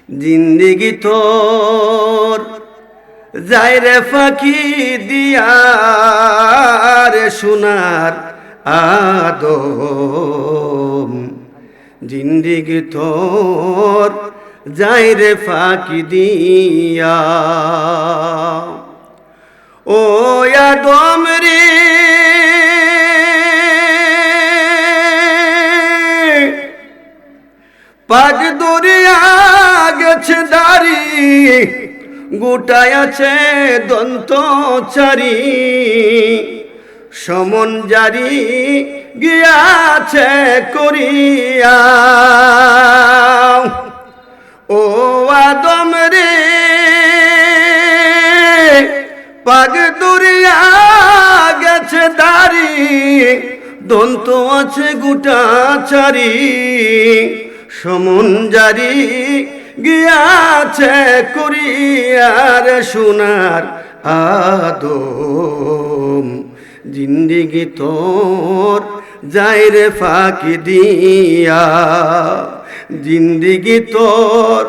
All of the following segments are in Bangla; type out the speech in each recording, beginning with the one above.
জিন্দিগি তোর যায় রে ফাঁকি দিয়া রে সোনার আদম। জিন্দিগি তোর যায় রে ফাঁকি দিয়া, ও আদম রে পাক দরিয়া গেছে দাড়ি, গোটায় আছে দন্ত চারি, সমন জারি গিয়াছে করিয়া। ও আদম রে পাক দরিয়া গেছে দাড়ি, দন্ত আছে গোটা চারি, সমন জারি গিয়াছে করিয়ার সোনার আদম। জিন্দিগি তোর যায় রে ফাঁকি দিয়া, জিন্দিগি তোর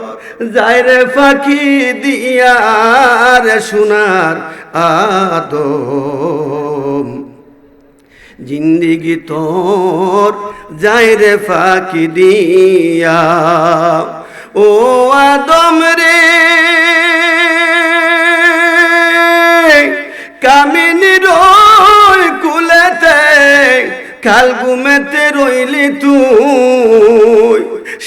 যায় রে ফাঁকি দিয়া রে সোনার আদম। জিন্দিগি তোর যায় রে ফাঁকি দিয়া, ও আদম রে কামিনীর কুলেতে কাল ঘুমেতে রইলি তুই,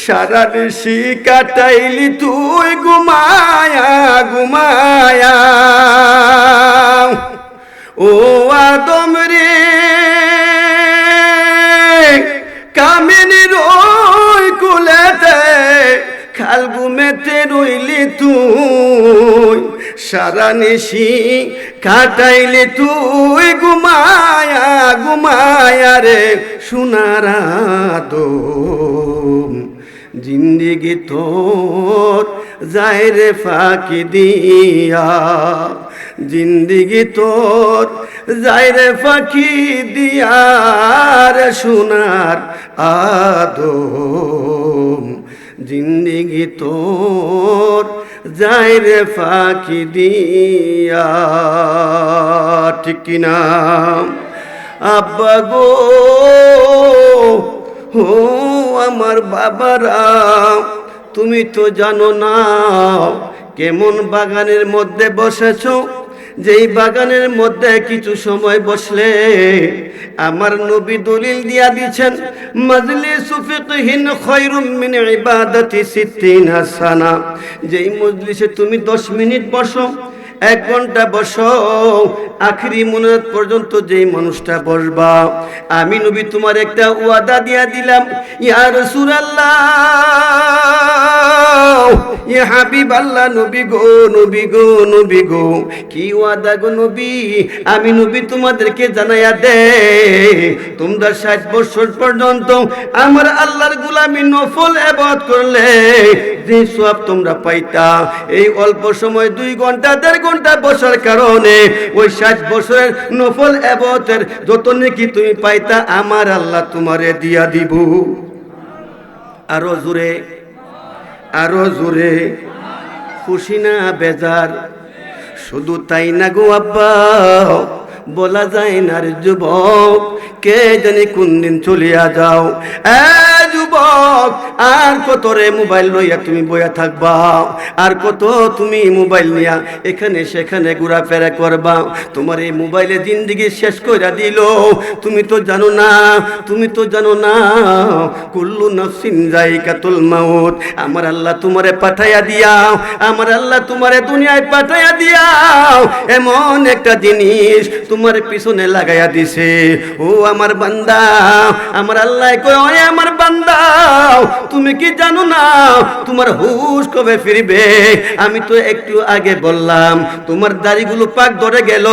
সারা নিশি কাটাইলি তুই ঘুমায়া ঘুমায়া। ও আদম রে কামিনীর কুলেতে খাল ঘুমেতে রইলি তুই, সারা নিশি কাটাইলি তুই ঘুমায়া ঘুমায়া রে সোনার আদম। জিন্দিগি তোর যায় রে ফাঁকি দিয়া, জিন্দিগি তোর যায় রে ফাঁকি দিয়া রে সোনার আদম। জিন্দিগি তোর যায় রে ফাঁকি দিয়া, ঠিক কিনা আব্বা গো? ও আমার বাবারা, তুমি তো জানো না কেমন বাগানের মধ্যে বসেছো, যেই বাগানের মধ্যে কিছু সময় বসলে আমার নবী দলিল দিয়া দিচ্ছেন, মাজলিসু ফিকহিন খায়রুম মিন ইবাদাতি 60 সানা। যেই মজলিসে তুমি 10 মিনিট বসো, 1 ঘন্টা বসো, আখরি মুনাজাত পর্যন্ত যেই মানুষটা বসবা, আমি নবী তোমার একটা ওয়াদা দিয়া দিলাম, ইয়া রাসূলুল্লাহ, ইয়া হাবিবাল্লাহ, নবী গো নবী গো নবী গো। কি ওয়াদা গো নবী? আমি নবী তোমাদেরকে জানাইয়া দে, তোমরা 60 বছর পর্যন্ত আমার আল্লাহর গোলামি নফল ইবাদত করলে যে সওয়াব তোমরা পাইতা, এই অল্প সময় 2 ঘন্টা 1.5 ঘন্টা বসার কারণে ওই 60 বছরের নফল ইবাদতের যত নেকি তুমি পাইতা, আমার আল্লাহ তোমারে দিয়া দিব। আরো জোরে, আরো জোরে। খুশি না বেজার? শুধু তাই না গো আব্বা, বলা যায় না রে যুবক, কে জানি কোন দিন চলিয়া যাও। যুবক, আর কত রে মোবাইল লইয়া তুমি বইয়া থাকবা? আর কত তুমি মোবাইল নিয়া এখানে সেখানে ঘোরাফেরা করবা? তোমার এই মোবাইলে জিন্দিগি শেষ কইরা দিল। তুমি তো জানো না, তুমি তো জানো না, কুল্লু নাফসিন যায়িকাতুল মাউত। আমার আল্লাহ তোমারে পাঠাইয়া দিয়াও, আমার আল্লাহ তোমারে দুনিয়ায় পাঠাইয়া দিয়াও এমন একটা জিনিস তোমার পিছনে লাগাইয়া দিছে। ও আমার বান্দা, আমার আল্লাহ কয়, ওরে আমার বান্দা, তুমি কি জানো না তোমার হুশ কবে ফিরবে? আমি তো একটু আগে বললাম, তোমার দাড়িগুলো পাক ধরে গেল,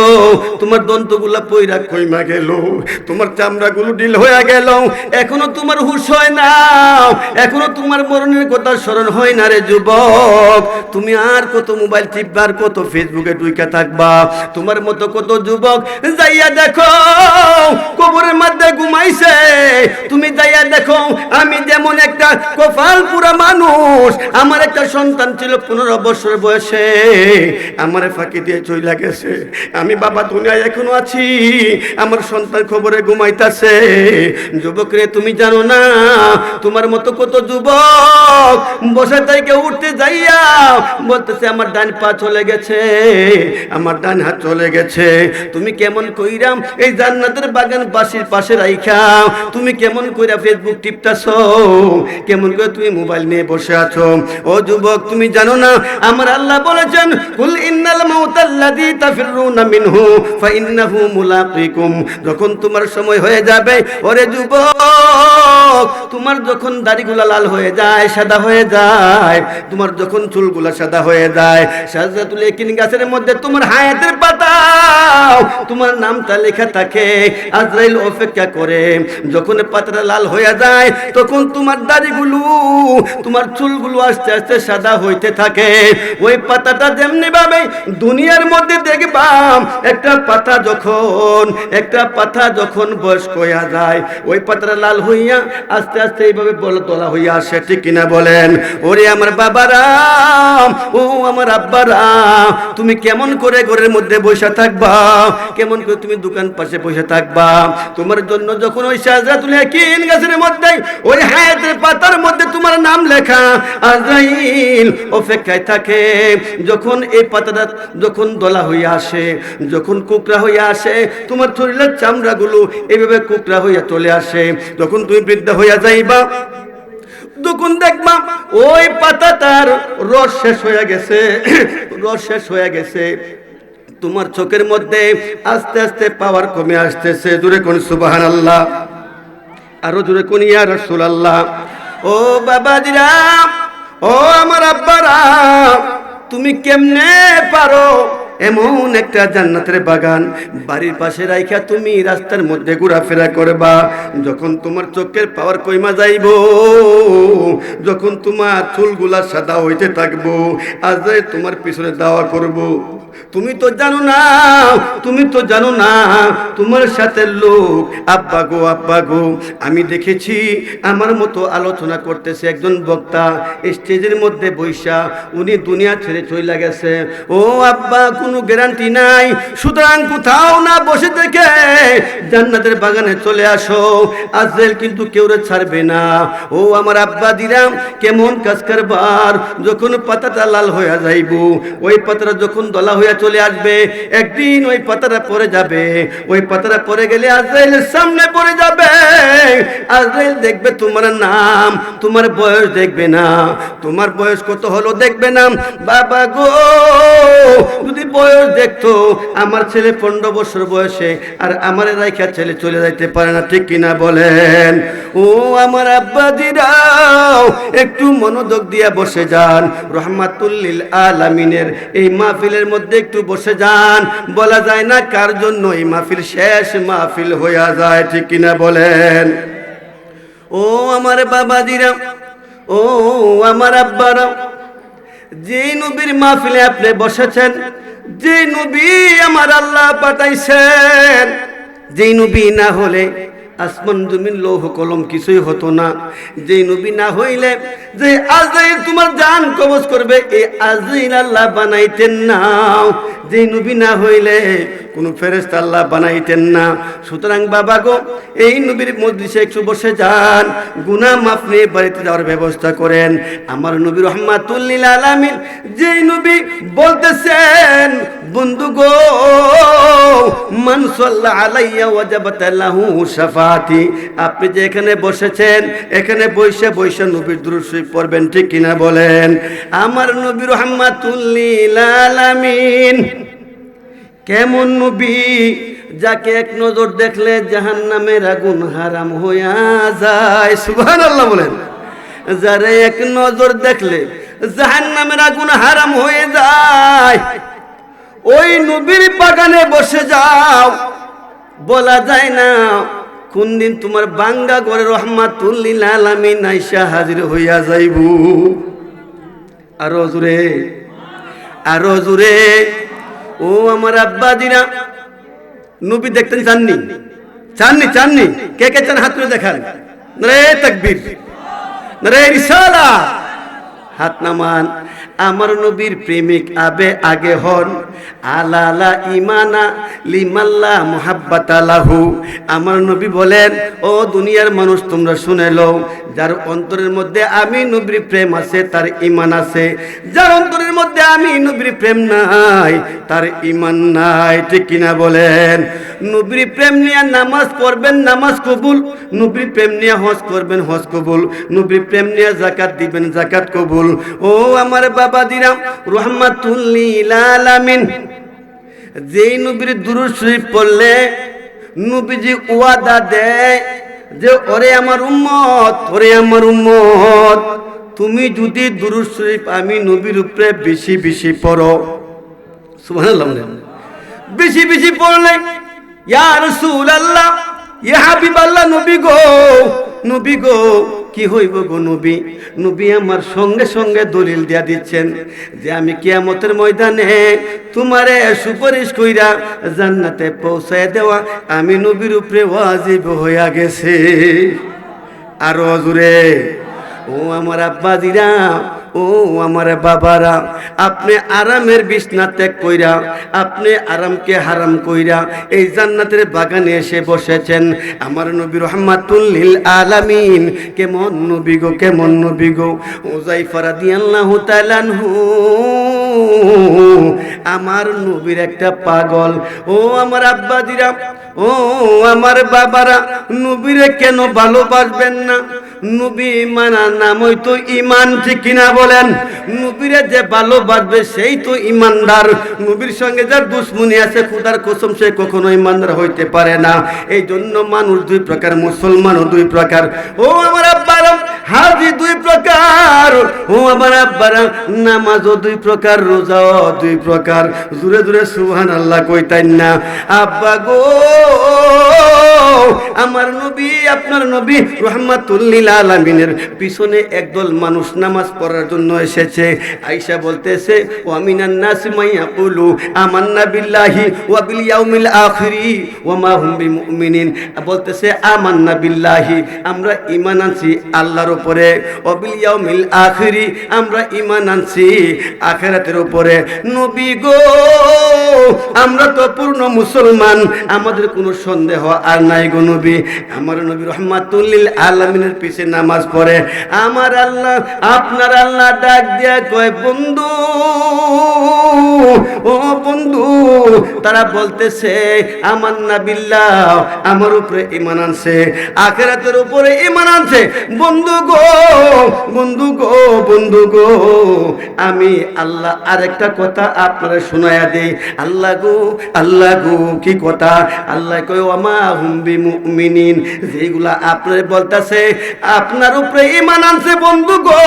তোমার দন্তগুলা পয়রা কইমা গেল, তোমার চামড়াগুলো ঢিল হয়ে গেল, এখনো তোমার হুশ হয় না, এখনো তোমার মরণের কথা স্মরণ হয় না রে যুবক। তুমি আর কত মোবাইল টিপবা, আর কত ফেসবুকে ঢুইকা থাকবা? তোমার মতো কত যুবক যাইয়া দেখো কবর কবরের মধ্যে ঘুমাইছে, তুমি যাইয়া দেখো আমি যেমন একটা কপাল পুরা মানুষ, আমার একটা সন্তান ছিল 15 বছর বয়সে, আমারে ফাঁকি দিয়ে চইলা গেছে। আমি বাবা দুনিয়ায় এখনো আছি, আমার সন্তান খবরে ঘুমাইতাছে। যুবক রে, তুমি জানো না তোমার মতো কত যুবক বসে থেকে উঠতে যাইয়া বলতেছে আমার ডান পা চলে গেছে, আমার ডান হাত চলে গেছে। তুমি কেমন কইরাম এই জান্নাতের বাগান বাসির পাশে রাইখা তুমি কেমন কইরা ফেসবুক টিপতাছো, কেমন করে তুমি মোবাইল নিয়ে বসে আছো? ও যুবক, তুমি জানো না আমার আল্লাহ বলেছেন কুল ইন্নাল মাউতাল্লাযী তাফিরুনা মিনহু ফাইন্নাহু মুলাকিকুম। যখন তোমার সময় হয়ে যাবে, ওরে যুবক, তোমার যখন দাড়িগুলা লাল হয়ে যায়, সাদা হয়ে যায়, তোমার যখন চুলগুলা সাদা হয়ে যায়, শাজাতুল ইয়াকিন গাছের মধ্যে তোমার হায়াতের পাতা তোমার নামটা লেখা থাকে, আজরাইল অপেক্ষা করে। যখন পাতাটা লাল হয়ে যায় তখন তোমার দাড়িগুলো তোমার চুলগুলো আস্তে আস্তে সাদা হইতে থাকে। ওই পাতাটা যেমনি ভাবে দুনিয়ার মধ্যে দেখবা একটা পাতা যখন বয়স্ক হইয়া যায়, ওই পাতাটা লাল হইয়া আস্তে আস্তে এইভাবে তোলা হইয়া আসে, ঠিক কিনা বলেন? ওরে আমার বাবারা, ও আমার আব্বারা, তুমি কেমন করে ঘরের মধ্যে বসে থাকবা, কেমন করে তুমি দোকান পাশে বসে থাকবা? তোমার জন্য যখন ওই শাজাতুল ইয়াকিন গাছের মধ্যে ওই হায়াতের পাতার মধ্যে তোমার নাম লেখা, আজরাইল অপেক্ষায় থাকে। যখন এই পাতাটা যখন দলা হইয়া আসে, যখন কুকরা হইয়া আসে, তোমার শরীরের চামড়াগুলো এইভাবে কুকরা হইয়া চলে আসে, যখন তুমি বৃদ্ধ হইয়া যাইবা, তখন দেখবা ওই পাতাটার রস শেষ হয়ে গেছে, রস শেষ হয়ে গেছে। তোমার চোখের মধ্যে আস্তে আস্তে পাওয়ার কমে আসতেছে। জোরে কোন সুবহানাল্লাহ, আরো জোরে কোন ইয়া রাসূলুল্লাহ। ও বাবাজিরা, ও আমার আব্বারা, তুমি কেমনে পারো এমন একটা জান্নাতের বাগান বাড়ির পাশে রাইখা তুমি রাস্তার মধ্যে ঘোরাফেরা করবা? যখন তোমার চোখের পাওয়ার কইমা যাইব, যখন তোমার চুলগুলা সাদা হইতে থাকবো, আজ তোমার পিছনে দাওয়া করব। তুমি তো জানো না, তুমি তো জানো না তোমার সাথে লোক আব্বা গো, আব্বা গো। আমি দেখেছি আমার মতো আলোচনা করতেছে একজন বক্তা স্টেজের মধ্যে বৈশা, উনি দুনিয়া ছেড়ে চলে গেছে। ও আব্বা, কোনো গ্যারান্টি নাই, সুতরাং কোথাও না বসে থেকে জান্নাতের বাগানে চলে আসো, আজরাইল কিন্তু কেউরে ছাড়বে না। ও আমার আব্বা দিরাম, কেমন কাজ কারবার, যখন পাতাটা লাল হয়ে যাইব, ওই পাতাটা যখন দলা হইয়া চলে আসবে, একদিন ওই পাতাটা পড়ে যাবে, ওই পাতাটা পড়ে গেলে আজরাইলের সামনে পড়ে যাবে। আজরাইল দেখবে তোমার নাম, তোমার বয়স দেখবে না, তোমার বয়স কত হলো দেখবে না। বাবা গো, যদি বয়স দেখতো, আমার ছেলে 15 বছর বয়সে আর আমার রাইখা ছেলে চলে যাইতে পারে না, ঠিক কিনা বলেন? ও আমার আব্বাজিরাও, একটু মনোযোগ দিয়া বসে যান, রহমাতুল লিল আলামিনের এই মাহফিলের মধ্যে একটু বসে যান। বলা যায় না কার জন্য এই মাহফিল শেষ মাহফিল হইয়া যায়, ঠিক কিনা বলেন? ও আমার বাবাজিরা, ও আমার আব্বারা, যে নবীর মাহফিলে আপনি বসেছেন, যে নবী আমার আল্লাহ পাঠাইছেন, যে নবী না হলে আসমান জমিন লৌহ কলম কিছুই হতো না, যে নবী না হইলে যে আজরাইল তোমার জান কবজ করবে, এই আজরাইল আল্লাহ বানাইতেন না। যে নবী না হইলে কোনো ফেরেশতা আল্লাহ বানাইতেন না। সুতরাং বাবা গো, এই নবীর মজলিসে একটু বসে যান, গুনাহ মাফ নিয়ে বাড়িতে যাওয়ার ব্যবস্থা করেন। আমার নবী রহমাতুল লিল আলামিন, যে নবী বলতেছেন, বন্ধু গো, মান সাল্লা আলাইয়া ওয়াজাবাত লাহু শাফাআতি। আপনি যে এখানে বসেছেন, এখানে বইসা বইসা নবীর দুরূদ শরীফ পড়বেন, ঠিক কিনা বলেন? আমার নবী রহমাতুল লিল আলামিন কেমন নবী, যাকে এক নজর দেখলে জাহান্নামের আগুন হারাম হইয়া যায়। সুবহানাল্লাহ বলেন। যারে এক নজর দেখলে জাহান্নামের আগুন হারাম হয়ে যায়, ওই নবীর বাগানে বসে যাও। বলা যায় না কোন দিন তোমার বাঙ্গা ঘরে রহমাতুল লিল আলামিন আইসা হাজির হইয়া যাইব। আরো জোরে, আরো জোরে। ও আমার আব্বাজিরা, নবী দেখতেন চাননি? চাননি চাননি? কে কে চান হাত তুলে দেখান। নারে তাকবীর, নারে রিসালাত। হাত নামান। আমার নবীর প্রেমিক আবে আগে হন। আলালা ইমানা লিমাল্লা মুহাব্বাতা লাহু। আমার নবী বলেন, ও দুনিয়ার মানুষ তোমরা শুনে লও, যার অন্তরের মধ্যে আমি নবীর প্রেম আছে তার ঈমান আছে, যার অন্তরের মধ্যে আমি নবীর প্রেম নাই তার ঈমান নাই। ঠিক কিনা বলেন? নবীর প্রেম নিয়ে নামাজ পড়বেন, নামাজ কবুল। নবীর প্রেম নিয়ে হজ করবেন, হজ কবুল। নবীর প্রেম নিয়ে যাকাত দিবেন, যাকাত কবুল। ও আমার বাবা দিরাম, রহমাতুল লিল আলামিন, যেই নবীর দুরূদ শরীফ পড়লে নবীজি ওয়াদা দেয় যে ওরে আমার উম্মত, ওরে আমার উম্মত, তুমি যদি দুরূদ শরীফ আমি নবীর উপরে বেশি বেশি পড়ো, সুবহানাল্লাহ, বেশি বেশি পড়লে, ইয়া রাসূলুল্লাহ, ইয়া হাবিবাল্লাহ, নবী গো, নবী গো, কি হইব গো নবী? নবী আমার সঙ্গে সঙ্গে দলিল দিয়া দিচ্ছেন যে আমি কিয়ামতের ময়দানে তোমারে সুপারিশ কইরা জান্নাতে পৌঁছায় দেওয়া আমি নবীর উপরে ওয়াজিব হইয়া গেছে। আরো জোরে, ও আমার আব্বাজিরা, ও আমার বাবারা, আপনি আরামের বিছনা ত্যাগ কইরা, আপনি আরামকে হারাম কইরা এই জান্নাতের বাগানে এসে বসেছেন। আমার নবী রহমাতুল লিল আলামিন, কেমন নবী গো, কেমন নবী গো। হুযায়ফা রাদিয়াল্লাহু তাআলা আনহু আমার নবীর একটা পাগল। ও আমার আব্বাজিরা, ও আমার বাবারা, নবীরে কেন ভালোবাসবেন না? নবী মানার নাম ওই তো ঈমান। ঠিক কিনা বলেন? নবীরে যে ভালোবাসবে সেই তো ঈমানদার। নবীর সঙ্গে যার দুশমনি আছে, খোদার কসম সে কখনো ঈমানদার হইতে পারে না। এই জন্য মানুষ দুই প্রকার, মুসলমানও দুই প্রকার। ও আমার আব্বারা, হাজি দুই প্রকার। ও আমার আব্বারা, নামাজও দুই প্রকার, রোজাও দুই প্রকার। জোরে জোরে সুবহানাল্লাহ কইতাইন না? আব্বা গো, আমার নবী, আপনার নবী রহমাতুল লিল আলামিনের পিছনে একদল মানুষ নামাজ পড়ার জন্য এসেছে। আয়েশা বলতেছে, ওয়া মিনান নাসি মান ইয়াকুলু আমান্না বিল্লাহি ওয়া বিল ইয়াউমিল আখিরি ওয়া মা হুম বিমুমিনিন। বলতেছে আমান্না বিল্লাহি, আমরা ঈমান আনছি আল্লাহর উপরে, ওয়া বিল ইয়াউমিল আখিরি, আমরা ঈমান আনছি আখিরাতের উপরে। নবী গো, আমরা তো পূর্ণ মুসলমান, আমাদের কোনো সন্দেহ আর নাই গো নবী। আমার নবী রহমাতুল লিল আলামিনের পিছে নামাজ পড়ে। আমার আল্লাহ, আপনার আল্লাহ ডাক দিয়া কয়, বন্ধু, ও বন্ধু, তারা বলতেছে আমান্না বিল্লাহ, আমার উপরে ঈমান আনছে, আখিরাতের উপরে ঈমান আনছে। বন্ধু গো, বন্ধু গো, বন্ধু গো, আমি আল্লাহ আরেকটা কথা আপনারা শোনায়া দেই। আল্লাহ গো, আল্লাহ গো, কি কথা? আল্লাহ কয়, ওয়া মা হুম বিমুমিনিন, যেগুলা আপনার বলতেছে আপনার উপরে ঈমান আনছে বন্ধু গো,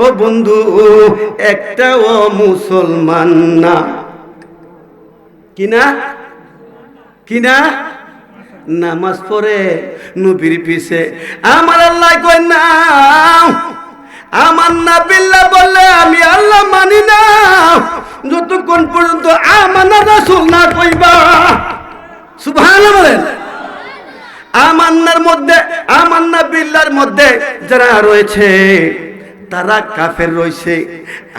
ও বন্ধু, একটাও মুসলমান না। কিনা কিনা? নামাজ পড়ে নবীর পিছে। আমার আল্লাহ কয় না, আমান্না বিল্লাহ বললে আমি আল্লাহ মানি না যতক্ষণ পর্যন্ত আমানা রাসূল না কইবা। সুবহানাল্লাহ বলেন। আমান্নার মধ্যে, আমান্না বিল্লাহর মধ্যে যারা রয়েছে তারা কাফের রয়েছে,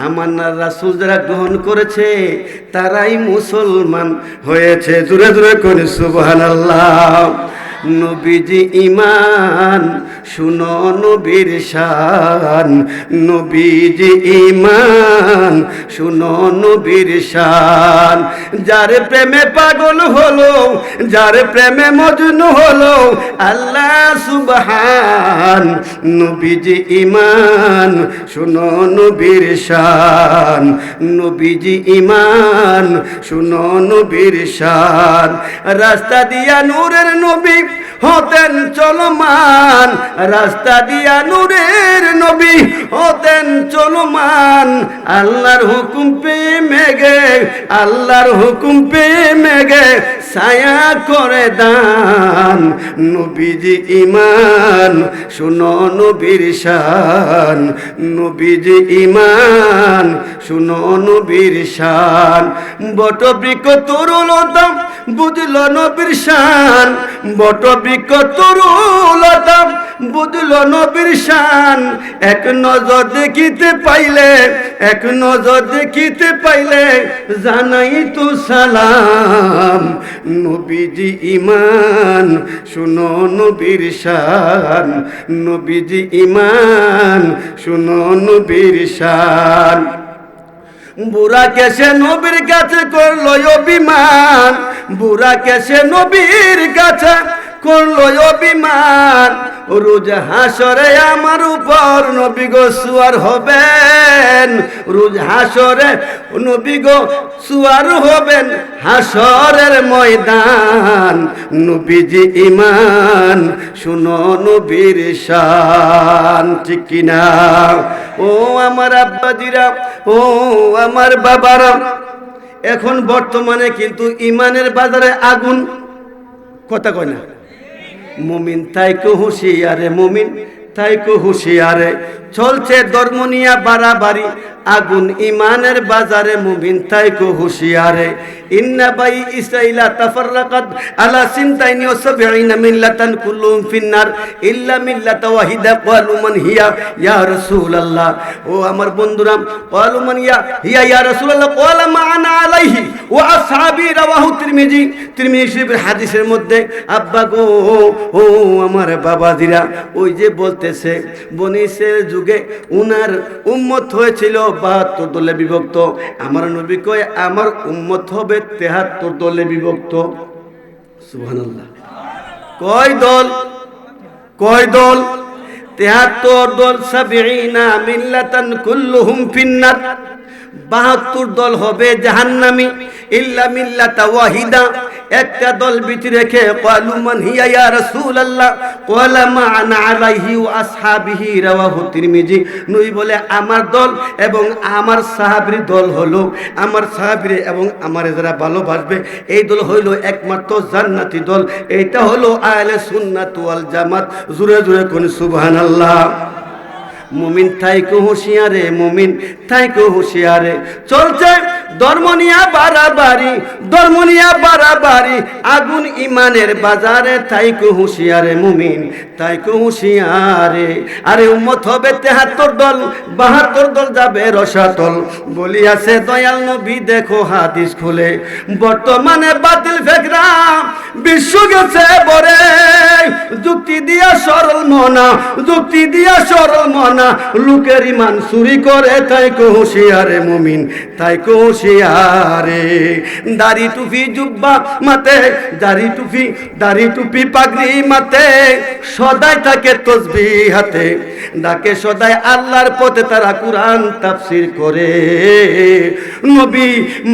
আমান্নার রাসূল যারা গ্রহণ করেছে তারাই মুসলমান হয়েছে। জোরে জোরে করে সুবহানাল্লাহ। নবীজি ঈমান, শুনো নবীর শান, নবীজি ঈমান, শুনো নবীর শান। যার প্রেমে পাগল হলো, যার প্রেমে মজনু হলো আল্লাহ সুবহান। নবীজি ঈমান, শুনো নবীর শান, নবীজি ঈমান, শুনো নবীর শান। রাস্তা দিয়া নূরের নবী হতেন চলমান, রাস্তা দিয়া নূরের নবী হতেন চলমান। আল্লাহর হুকুম পেয়ে মেঘে, আল্লাহর হুকুম পেয়ে মেঘে ছায়া করে দান। নবীজি ঈমান, শুনো নবীর শান, নবীজি ঈমান, শুনো নবীর শান। বটবৃক্ষ তরুলতা বুঝল নবীর শান, বট বৃক্ষ তরুলতা বুঝল নবীর শান। এক নজর দেখিতে পাইলে, এক নজর দেখিতে পাইলে জানাই তো সালাম। নবীজি ইমান শুনো নবীর শান, নবীজি ইমান শুনো নবীর শান। বুড়া কেসে নবীর কাছে করলো অভিমান, বুড়া কেসে নবীর কাছে করলো অভিমান। রোজ হাসরে আমার উপর নবী গো সুয়ার হবেন, রোজ হাসরে নবী গো সুয়ার হবেন হাসরের ময়দান। নবীজি ইমান শুনো নবীর শান, ঠিক কিনা? ও আমার আব্বাজিরা, ও আমার বাবারা, এখন বর্তমানে কিন্তু ইমানের বাজারে আগুন, কথা কয় না। মুমিন তাইকো হুঁশিয়ারে, মুমিন তাইকো হুঁশিয়ারে, চলছে ধর্ম নিয়া বাড়াবাড়ি আগুন ইমানের বাজারে। মুমিন তাইকো হুঁশিয়ারে। ইন্না বাই ইসরাইলা তাফাররাকাত আলা সিনতাইনি ওয়া সাবঈনা মিল্লাতান কুল্লুহুম ফিন্নার ইল্লা মিল্লাতা ওয়াহিদা ক্বালু মান হিয়া ইয়া রাসূলুল্লাহ। ও আমার বন্ধুরা, ক্বালু মান হিয়া ইয়া রাসূলুল্লাহ ক্বালা মা আনা আলাইহি ওয়া আসহাবি, রাওয়াহু তিরমিজি। তিরমিজি শরীফের হাদিসের মধ্যে আব্বা গো, ও আমার বাবাজিরা, ওই যে বলতেছে বনি ইসরাইলের যুগে উনার উম্মত হয়েছিল 72 দলে বিভক্ত। আমার নবী কয় আমার উম্মত হবে 73 দলে বিভক্ত। সুবহানাল্লাহ। কয় দল? কয় দল? 73 দল। 70 মিল্লাতান কুল্লুহুম ফিন্নার, 72 দল হবে জাহান্নামী। ইল্লা মিল্লাতা ওয়াহিদা, একটা দল বিতি রেখে ক্বালু মান হিয়া ইয়া রাসূলুল্লাহ ক্বালা মা আনা আলাইহি ওয়া আসহাবিহি, রাওয়াহু তিরমিজি। নবী বলে আমার দল এবং আমার সাহাবীর দল হলো, আমার সাহাবীর এবং আমার যারা ভালোবাসবে এই দল হইল একমাত্র জান্নাতি দল। এইটা হলো আহলে সুন্নাত ওয়াল জামাত। জোরে জোরে কোন সুবহানাল্লাহ। মুমিন তাইকো হুঁশিয়ারে, মুমিন তাইকো হুঁশিয়ারে, চলছে ধর্ম নিয়া বাড়াবাড়ি, ধর্ম নিয়া বাড়াবাড়ি আগুন ইমানের বাজারে। তাইকো হুঁশিয়ারে মুমিন, তাইকো হুঁশিয়ারে। আরে উম্মত হবে 73 দল, 72 দল যাবে রসাতল। বলিয়াছে দয়াল নবী দেখো হাদিস খুলে, বর্তমানে বাতিল ফেকরা বিশ্ব গেছে বরে। যুক্তি দিয়া সরল মনা, যুক্তি দিয়া সরল মনা, লোকের ইমান চুরি করে। তাইকো হুঁশিয়ারে মুমিন, তাইকো হুঁশিয়ারে। দাড়ি টুপি জুব্বা মাতে, দাড়ি টুপি, দাড়ি টুপি পাগড়ি মাতে, সদাই থাকে তসবিহ হাতে, ডাকে সদাই আল্লাহর পথে, তারা কুরআন তাফসীর করে। নবী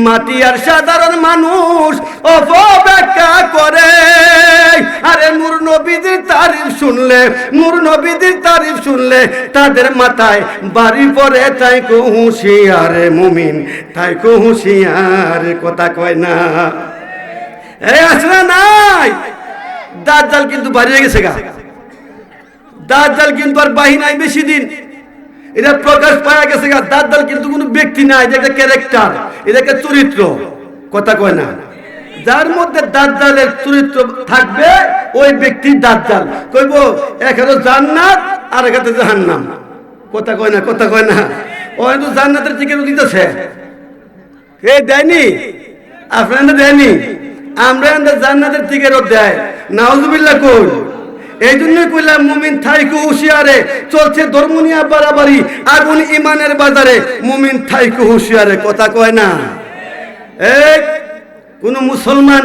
মাটি আর সাধারণ মানুষ অপব্যাখ্যা করে। আরে নূর নবীদের তারিফ শুনলে, নূর নবীদের তারিফ শুনলে তাদের মাথায় বাড়ি পড়ে। তাইকো হুঁশিয়ারে মুমিন, তাইকো হুঁশিয়ারে, কথা কয় না। এই আসলে নাই, দাজ্জাল কিন্তু বাড়িয়ে গেছে গা। দাজ্জাল কিন্তু আর বাহি নাই বেশি দিন, এটা প্রকাশ পাওয়া গেছে গা। দাজ্জাল কিন্তু কোনো ব্যক্তি নাই, এটা একটা ক্যারেক্টার, এটা একটা চরিত্র, কথা কয় না। যার মধ্যে দাজ্জালের চরিত্র থাকবে ওই ব্যক্তি দাজ্জাল। কইব এক হাতে জান্নাত আর এক হাতে জাহান্নাম, কথা কয় না, কথা কয় না। ও কিন্তু জান্নাতের টিকিট দিতেছে, এই দেয়নি, আপনারা দেয়নি, আমরা জান্নাতের টিকিট দেয়। নাউজুবিল্লাহ কই। এই জন্যই কইলাম মুমিন থাইকো হুঁশিয়ারে, চলছে ধর্ম নিয়া বাড়াবাড়ি আগুন ইমানের বাজারে। মুমিন থাইকো হুঁশিয়ারে, কথা কয় না। এই কোন মুসলমান,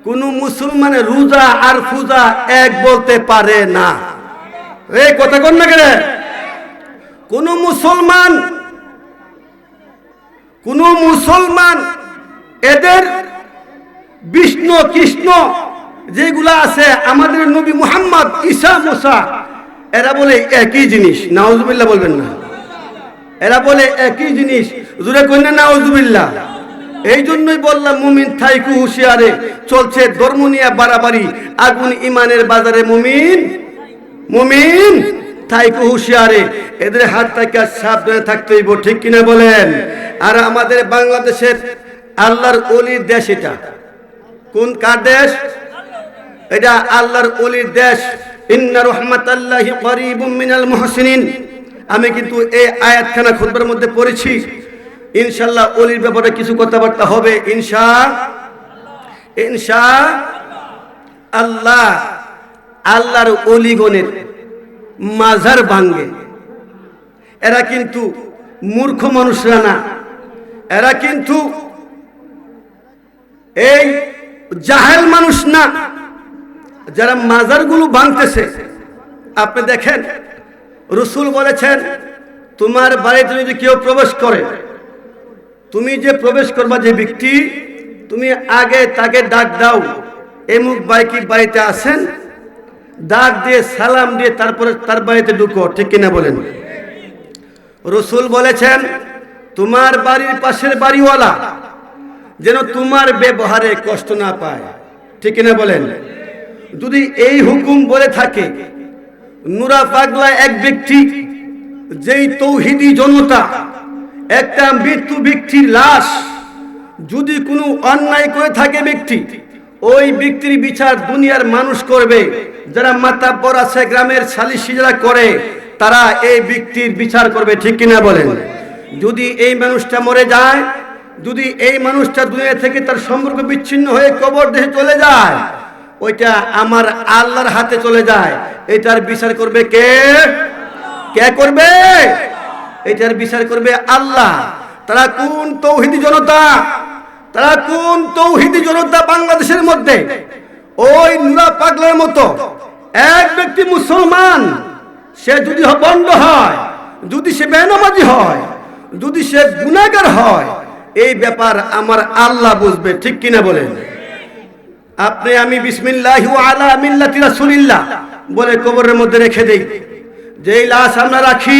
কোন মুসলমানের রোজা আর পূজা এক বলতে পারে না। এই কথা কন না কেন? কোন মুসলমান, কোন মুসলমান এদের বিষ্ণু কৃষ্ণ যেগুলা আছে, আমাদের নবী মুহাম্মদ, ঈসা, মুসা, এরা বলে একই জিনিস। নাউজুবিল্লাহ বলবেন না, এরা বলে একই জিনিস। জোরে কইনা নাউজুবিল্লাহ। এই জন্যই বললাম মুমিন থাইকো হুঁশিয়ারে, চলছে ধর্ম নিয়ে বাড়াবাড়ি আগুন ইমানের বাজারে। মুমিন, মুমিন থাইকো হুঁশিয়ারে, এদের হাত থেকে সাবধানে থাকতে হইব, ঠিক কিনা বলেন? আর আমাদের বাংলাদেশের আল্লাহর ওলির দেশ এটা, কোন কার দেশ? এটা আল্লাহর ওলির দেশ। ইন্না রাহমাতাল্লাহি করিবুম মিনাল মুহসিনিন। আমি কিন্তু এই আয়াতখানা খুতবার মধ্যে পড়েছি। ইনশাআল্লাহ ওলির ব্যাপারে কিছু কথাবার্তা হবে ইনশাআল্লাহ। আল্লাহর ওলিগণের মাজার ভাঙ্গে, এরা কিন্তু মূর্খ মানুষরা না, এরা কিন্তু এই জাহেল মানুষ না যারা মাজারগুলো ভাঙতেছে। আপনি দেখেন, রাসূল বলেছেন তোমার বাড়িতে যদি কেউ প্রবেশ করে, তুমি যে প্রবেশ করবা যে ব্যক্তি, তুমি আগে তাকে ডাক দাও, এমুক ভাই কি বাড়িতে আছেন, ডাক দিয়ে সালাম দিয়ে তারপরে তার বাড়িতে ঢুকো, ঠিক কিনা বলেন? রাসূল বলেছেন তোমার বাড়ির পাশের বাড়িওয়ালা যেন তোমার ব্যবহারে কষ্ট না পায়, ঠিক কিনা বলেন? যদি এই হুকুম বলে থাকে, নুরা পাগলা এক ব্যক্তি, যেই তৌহিদি জনতা, একটা মৃত্যু ব্যক্তির লাশ যদি কোনো অন্যায় করে থাকে ব্যক্তি, ওই ব্যক্তির বিচার দুনিয়ার মানুষ করবে। যারা মাতাব্বর আছে, গ্রামের সালিশি যারা করে, তারা এই ব্যক্তির বিচার করবে, ঠিক কিনা বলেন? যদি এই মানুষটা মরে যায়, যদি এই মানুষটা দুনিয়া থেকে তার সম্পর্ক বিচ্ছিন্ন হয়ে কবর দেহে চলে যায়, ওইটা আমার আল্লাহর হাতে চলে যায়। এটার বিচার করবে কে? কে করবে? এটার বিচার করবে আল্লাহ। তারা কোন তৌহিদি জনতা? তারা কোন তৌহিদি জনতা বাংলাদেশের মধ্যে? ওই নুরা পাগলার মতো এক ব্যক্তি মুসলমান, সে যদি বন্ড হয়, যদি সে বেনামাজি হয়, যদি সে গুনাহগার হয়, এই ব্যাপার আমার আল্লাহ বুঝবে, ঠিক কিনা বলেন? আপনি আমি বিসমিল্লাহি ওয়া আলা মিল্লাতি রাসূলিল্লাহ বলে কবরের মধ্যে রেখে দেই। যেই লাশ আমরা রাখি,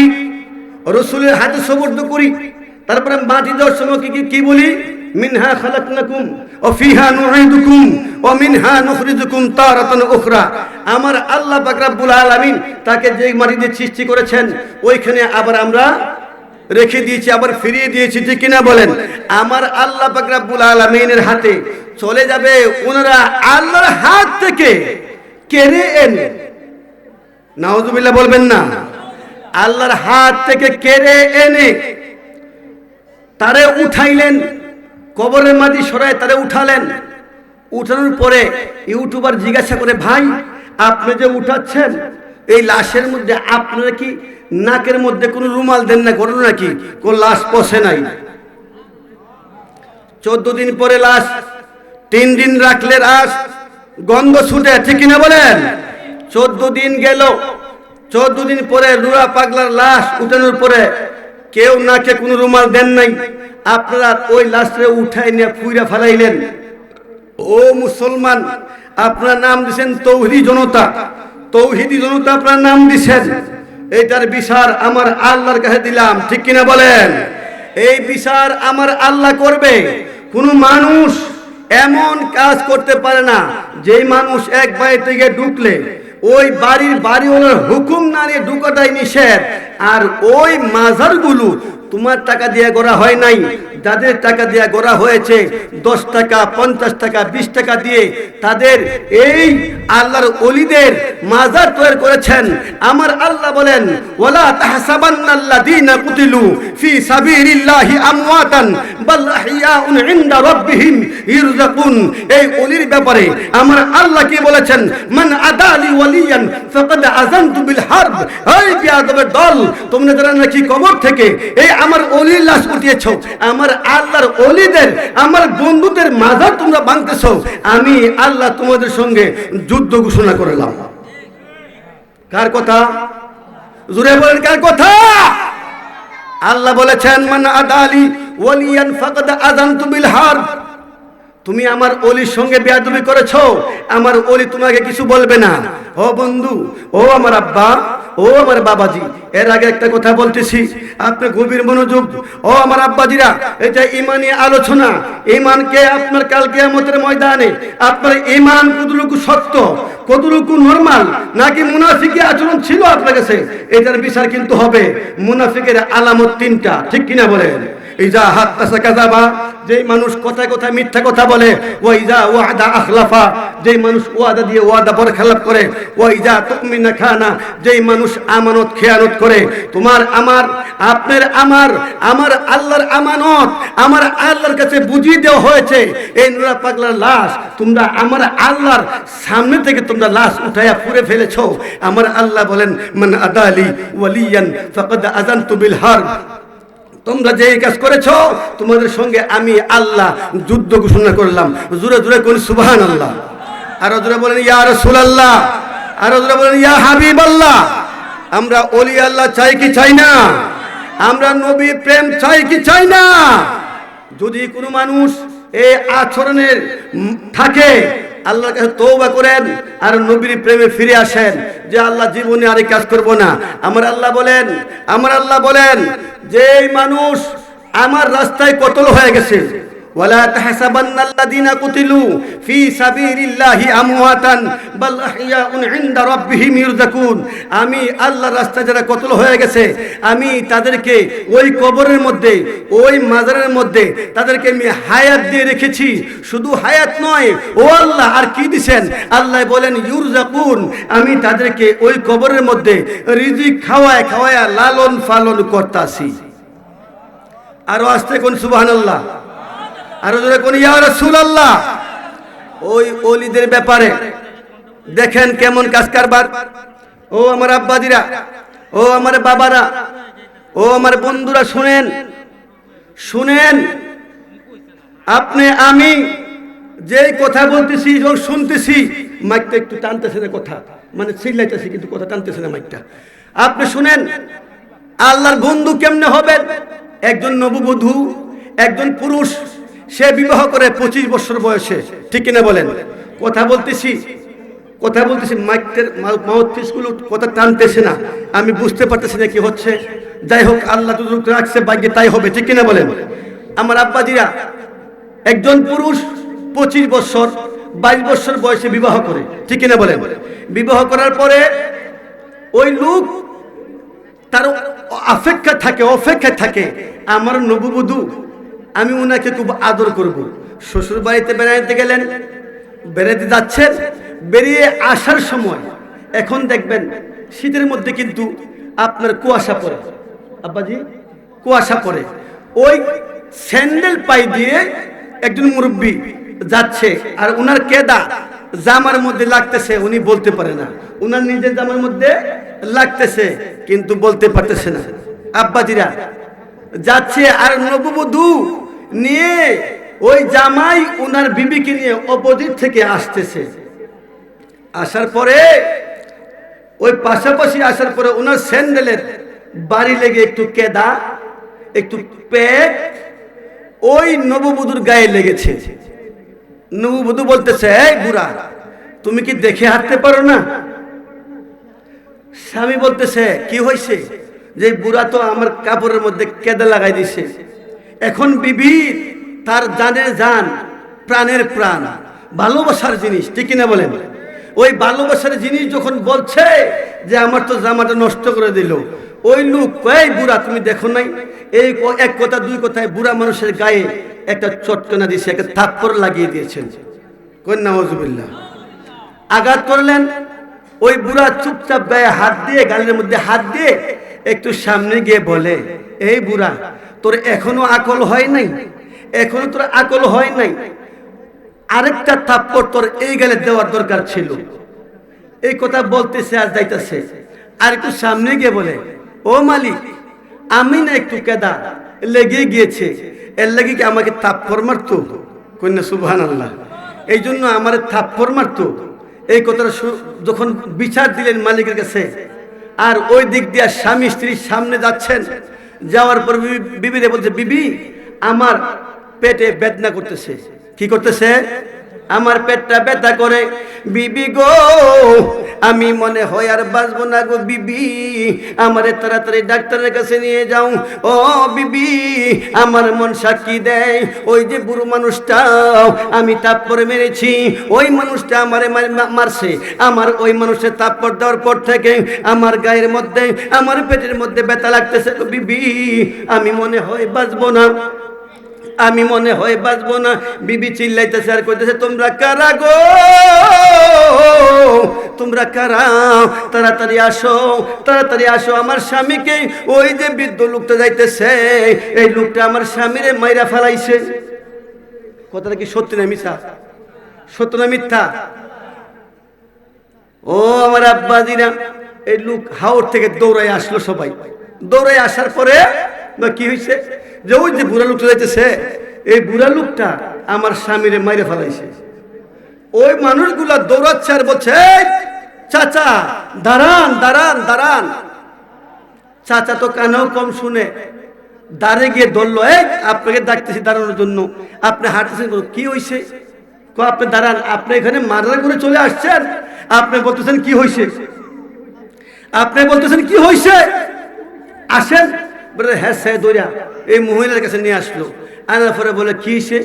রাসূলের হাতে সুপর্দ করি, তারপরে মাটি দেওয়ার সময় কি বলি? মিনহা খালাকনাকুম ওয়া ফিহা নুঈদুকুম ওয়া মিনহা নুখরিজুকুম তারাতান উখরা। আমার আল্লাহ পাক রব্বুল আলামিন তাকে যে মাটি দিয়ে সৃষ্টি করেছেন, ওইখানে আবার আমরা রেখে দিয়েছি, আবার ফিরিয়ে দিয়েছি, ঠিক কিনা বলেন? আমার আল্লাহ পাক রব্বুল আলামিনের হাতে চলে যাবে। ওনারা আল্লাহর হাত থেকে কেড়ে এনে, নাউজুবিল্লাহ বলবেন না, আল্লাহর হাত থেকে কেড়ে এনে তারে উঠাইলেন, কবরের মাটি সরায় তারে উঠালেন। উঠানোর পরে ইউটিউবার জিজ্ঞাসা করে, ভাই আপনি যে উঠাচ্ছেন এই লাশের মধ্যে আপনারা কি নাকের মধ্যে কোনো রুমাল দেন না? ঘটনা নাকি? কোন লাশ পচে নাই? 14 দিন পরে লাশ, 3 দিন রাখলে লাশ গন্ধ ছুটে, ঠিক কিনা বলেন? 14 দিন গেল, 14 দিন পরে নুরা পাগলার লাশ উঠানোর পরে কেউ নাকে কোনো রুমাল দেন নাই, আপনারা ওই লাশটা উঠাই নিয়ে ফুইরা ফেলাইলেন। ও মুসলমান, আপনার নাম দিছেন তৌহিদি জনতা, তৌহিদি জনতা আপনার নাম দিছেন। এইটার বিচার আমার আল্লাহর কাছে দিলাম, ঠিক কিনা বলেন? এই বিচার আমার আল্লাহ করবে। কোনো মানুষ এমন কাজ করতে পারে না, যেই মানুষ এক বাড়ি থেকে ঢুকলে ওই বাড়িওয়ালার হুকুম না নিয়ে ঢুকাটাই নিষেধ। আর ওই মাজারগুলো তোমার টাকা দিয়ে গড়া হয় নাই, যাদের টাকা দিয়ে গড়া হয়েছে 10 টাকা, 50 টাকা, 20 টাকা দিয়ে তাদের এই আল্লাহর ওলিদের মাজার তৈরি করেছেন। আমার আল্লাহ বলেন, ওয়ালা তাহসাবান্নাল্লাযীনা কুতিলু ফি সাবিলিল্লাহি আমওয়াতান বাল আহইয়াউন ইনদা রাব্বিহিম ইরযাকুন। এই ওলির ব্যাপারে আমার আল্লাহ কি বলেছেন? মান আদালি ওয়ালিয়ান ফাকাদ আযানতু বিল হারব। এই বিয়াদবের দল, তোমরা যারা নাকি কবর থেকে এই আমার ওলির লাশ উঠিয়েছো, আমার আল্লাহর ওলিদের, আমার বন্ধুদের মাজার তোমরা ভাঙতেছো, আমি আল্লাহ তোমাদের সঙ্গে যুদ্ধ ঘোষণা করলাম। কার কথা? জোরে বলেন, কার কথা? আল্লাহ বলেছেন, মান আদালি ওয়ালিয়ান ফাকাদ আযানতু বিল হারব। তুমি আমার ওলির সঙ্গে বেয়াদবি করেছো, আমার ওলি তোমাকে কিছু বলবে না। ও বন্ধু, ও আমার আব্বা, ও আমার বাবাজি, এর আগে একটা কথা বলতেছি, আপনি গভীর মনোযোগ। ও আমার আব্বাজিরা, এটা ঈমানি আলোচনা। ঈমানকে আপনার কাল কিয়ামতের ময়দানে আপনার ঈমান কতটুকু সত্য, কতটুকু নরমাল, নাকি মুনাফিকি আচরণ ছিল আপনার কাছে, এটার বিচার কিন্তু হবে। মুনাফিকের আলামত তিনটা, ঠিক কিনা বলেন? ইজা হাত্তাসা কাযাবা, যেই মানুষ কথায় কথায় মিথ্যা কথা বলে। ওয়া ইজা ওয়াদা আখলাফা, যেই মানুষ ওয়াদা দিয়ে ওয়াদা বরখেলাপ করে। ওয়া ইজা তুমিনা খানা, যেই মানুষ আমানত খেয়ানত করে। তোমার আমার আপনার আমার আল্লাহর আমানত আমার আল্লাহর কাছে বুঝিয়ে দেওয়া হয়েছে। এই নুরা পাগলার লাশ তোমরা আমার আল্লাহর সামনে থেকে তোমরা লাশ উঠাইয়া পুড়ে ফেলেছো। আমার আল্লাহ বলেন, মান আদালি ওয়ালিয়ান ফাকাদ আযানতু বিল হারব, তোমরা যে কাজ করেছো তোমাদের সঙ্গে আমি আল্লাহ যুদ্ধ ঘোষণা করলাম। জোরে জোরে কোন সুবহানাল্লাহ। আরো জোরে বলেন ইয়া রাসূলুল্লাহ, আরো জোরে বলেন ইয়া হাবিবাল্লাহ। আমরা ওলি আল্লাহ চাই কি চাই না? আমরা নবীর প্রেম চাই কি চাই না? যদি কোনো মানুষ এই আচরণের থাকে, আল্লাহর কাছে তওবা করেন আর নবীর প্রেমে ফিরে আসেন, যে আল্লাহ জীবনে আর এই কাজ করব না। আমার আল্লাহ বলেন যে মানুষ আমার রাস্তায় কতল হয়ে গেছে, ওয়ালা তাহসাবান্নাল্লাযীনা কুতিলু ফি সাবিলিল্লাহি আমওয়াতান বাল আহইয়াউন ইনদা রাব্বিহিম ইরযাকুন, আমি আল্লাহর রাস্তায় যারা কতল হয়ে গেছে আমি তাদেরকে ওই কবরের মধ্যে ওই মাজারের মধ্যে তাদেরকে আমি হায়াত দিয়ে রেখেছি। শুধু হায়াত নয়, ও আল্লাহ আর কি দিবেন? আল্লাহ বলেন ইরযাকুন, আমি তাদেরকে ওই কবরের মধ্যে রিজিক খাওয়ায় খাওয়ায় লালন পালন করতাছি। আরো আস্তে কোন সুবহানাল্লাহ, আরো জোরে কোন ইয়া রাসূলুল্লাহ। ওই ওলিদের ব্যাপারে দেখেন কেমন কাজ কারবার। ও আমার আব্বাজিরা, ও আমার বাবারা, ও আমার বন্ধুরা, শুনেন আপনি আমি যেই কথা বলতেছি এবং শুনতেছি, মাইকটা একটু টানতেছে না, কথা মানে চিল্লাইতেছি কিন্তু কথা টানতেছে না মাইকটা। আপনি শুনেন আল্লাহর বন্ধু কেমনে হবেন? একজন নববধূ, একজন পুরুষ, সে বিবাহ করে 25 বছর বয়সে, ঠিক কিনা বলেন? কথা বলতেছি মাউথপিসগুলো কথা টানতেছে না, আমি বুঝতে পারতেছি না কি হচ্ছে। যাই হোক, আল্লাহ যতটুকু রাখছে ভাগ্যে তাই হবে, ঠিক কিনা বলেন? আমার আব্বাজিরা, একজন পুরুষ 25 বছর 22 বছর বয়সে বিবাহ করে, ঠিক কিনা বলেন? বিবাহ করার পরে ওই লোক তার অপেক্ষায় থাকে আমার নববধূ, আমি উনাকে খুব আদর করব। শ্বশুর বাড়িতে বেড়াতে গেলেন, বেড়াতে যাচ্ছেন, বেরিয়ে আসার সময় এখন দেখবেন শীতের মধ্যে কিন্তু আপনার কুয়াশা পড়ে, আব্বাজি কুয়াশা পড়ে। ওই স্যান্ডেল পাই দিয়ে একজন মুরব্বী যাচ্ছে, আর উনার কেদা জামার মধ্যে লাগতেছে, উনি বলতে পারে না। উনার নিজের জামার মধ্যে লাগতেছে কিন্তু বলতে পারতেছে না। আব্বাজিরা যাচ্ছে আর নববধূ নিয়ে ওই জামাই উনার বিবিকে নিয়ে অপোজিট থেকে আসতেছে। আসার পরে ওই পাশাপাশি আসার পরে উনার স্যান্ডেলের বাড়ি লেগে একটু কেদা, একটু পেট ওই নববধূর গায়ে লেগেছে। নববধূ বলতেছে, এই বুড়া, তুমি কি দেখে হাঁটতে পারো না? স্বামী বলতেছে, কি হয়েছে? যে বুড়া তো আমার কাপড়ের মধ্যে কেদা লাগাই দিছে। এখন বিবি তার জানের জান, প্রাণের প্রাণ, ভালোবাসার জিনিস, ঠিক কিনা বলেন? ওই ভালোবাসার জিনিস যখন বলছে যে আমার তো জামাটা নষ্ট করে দিল, ওই লোক, এই বুড়া তুমি দেখো নাই? এই এক কথা দুই কথায় বুড়া মানুষের গায়ে একটা চটকানা দিয়েছে, একটা থাপ্পড় লাগিয়ে দিয়েছেন। কই নাউজুবিল্লাহ। আঘাত করলেন, ওই বুড়া চুপচাপ গায়ে হাত দিয়ে, গালের মধ্যে হাত দিয়ে একটু সামনে গিয়ে বলে, এই বুড়া, তোর এখনো আকল হয় নাই? এখনো তোর আকল হয় নাই? আরেকটা থাপ্পড় তোর এই গালে দেওয়ার দরকার ছিল। এই কথা বলতেছে আর যাইতেছে, আর একটু সামনে গিয়ে বলে, ও মালিক, আমি না একটু কেদা লেগে গিয়েছে, এর লাগে কি আমাকে থাপ্পড় মারতো? কন্যা সুবহানাল্লাহ। এই জন্য আমার থাপ্পড় মারতো। এই কথাটা যখন বিচার দিলেন মালিকের কাছে, আর ওই দিক দিয়ে স্বামী স্ত্রীর সামনে যাচ্ছেন, যাওয়ার পর বিবিরে বলছে, বিবি আমার পেটে বেদনা করতেছে। কি করতেছে? আমার পেটটা ব্যথা করে। বিবি গো, আমি মনে হয় আর বাঁচবো না গো বিবি, আমারে তাড়াতাড়ি ডাক্তারের কাছে নিয়ে যাও। ও বিবি, আমার মন সাক্ষী দেয়, ওই যে বুড়ো মানুষটা আমি তাপ্পর মেরেছি, ওই মানুষটা আমারে মারছে। আমার ওই মানুষের তাপ্পর দেওয়ার পর থেকে আমার গায়ের মধ্যে, আমার পেটের মধ্যে ব্যথা লাগতেছে গো বিবি, আমি মনে হয় বাঁচবো না, আমি মনে হয় বাঁচবো না। বিবি চিল্লাইতেছে আর কইতেছে, তোমরা কারা গো, তোমরা কারা, তাড়াতাড়ি আসো, তাড়াতাড়ি আসো। আমার স্বামীকে, ওই যে বৃদ্ধ লোকটা যাইতেছে, এই লোকটা আমার স্বামীরে মাইরা ফেলাইছে। কথাটা কি সত্যি না মিথ্যা? সত্য না মিথ্যা? ও আমার আব্বাজিরা, এই লোক হাওড় থেকে দৌড়াই আসলো। সবাই দৌড়াই আসার পরে কি হয়েছে, যে ওই যে বুড়া লোকটা যাইতেছে, এই বুড়া লোকটা আমার স্বামীরে মাইরে ফেলাইছে। ওই মানুষগুলা দৌড়াচ্ছে আর বলছে, চাচা দাঁড়ান দাঁড়ান দাঁড়ান। চাচা তো কানেও কম শুনে, দাঁড়ে গিয়ে ধরলো, আপনাকে ডাকতেছি দাঁড়ানোর জন্য, আপনি হাঁটতেছেন, কি হয়েছে? আপনি দাঁড়ান, আপনি এখানে মার্ডার করে চলে আসছেন, আপনি বলতেছেন কি হয়েছে, আপনি বলতেছেন কি হয়েছে, আসেন। বলে হ্যাঁ, সে দৌড়া এই মহিলার কাছে নিয়ে আসলো। আনার পরে বলে কি হয়েছে,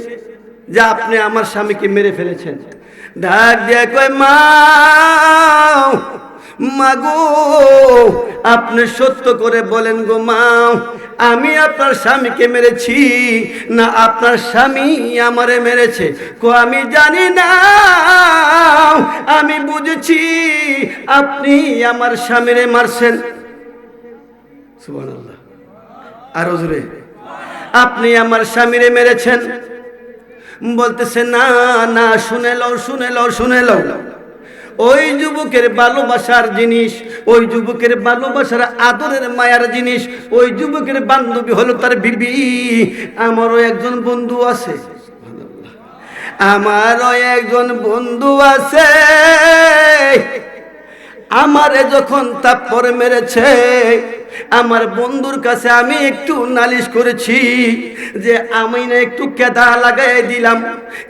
যে আপনি আমার স্বামীকে মেরে ফেলেছেন। ডাক দিয়ে কয়, মা, মাগো, আপনি সত্য করে বলেন গো মা, আমি আপনার স্বামীকে মেরেছি না আপনার স্বামী আমারে মেরেছে? কো আমি জানি না, আমি বুঝেছি আপনি আমার স্বামীরে মারছেন। সুবহানাল্লাহ, আরো জোরে, আপনি আমার স্বামীরে মেরেছেন। বলতেছে না না, শুনে লও শুনে লও শুনে লও। ওই যুবকের ভালোবাসার জিনিস, ওই যুবকের ভালোবাসার আদরের মায়ার জিনিস, ওই যুবকের বান্ধবী হলো তার বিবি। আমারও একজন বন্ধু আছে, আমারও একজন বন্ধু আছে, আমারে যখন তাপ্পর মেরেছে, আমার বন্ধুর কাছে আমি একটু নালিশ করেছি যে আমি না একটু কেদা লাগাই দিলাম,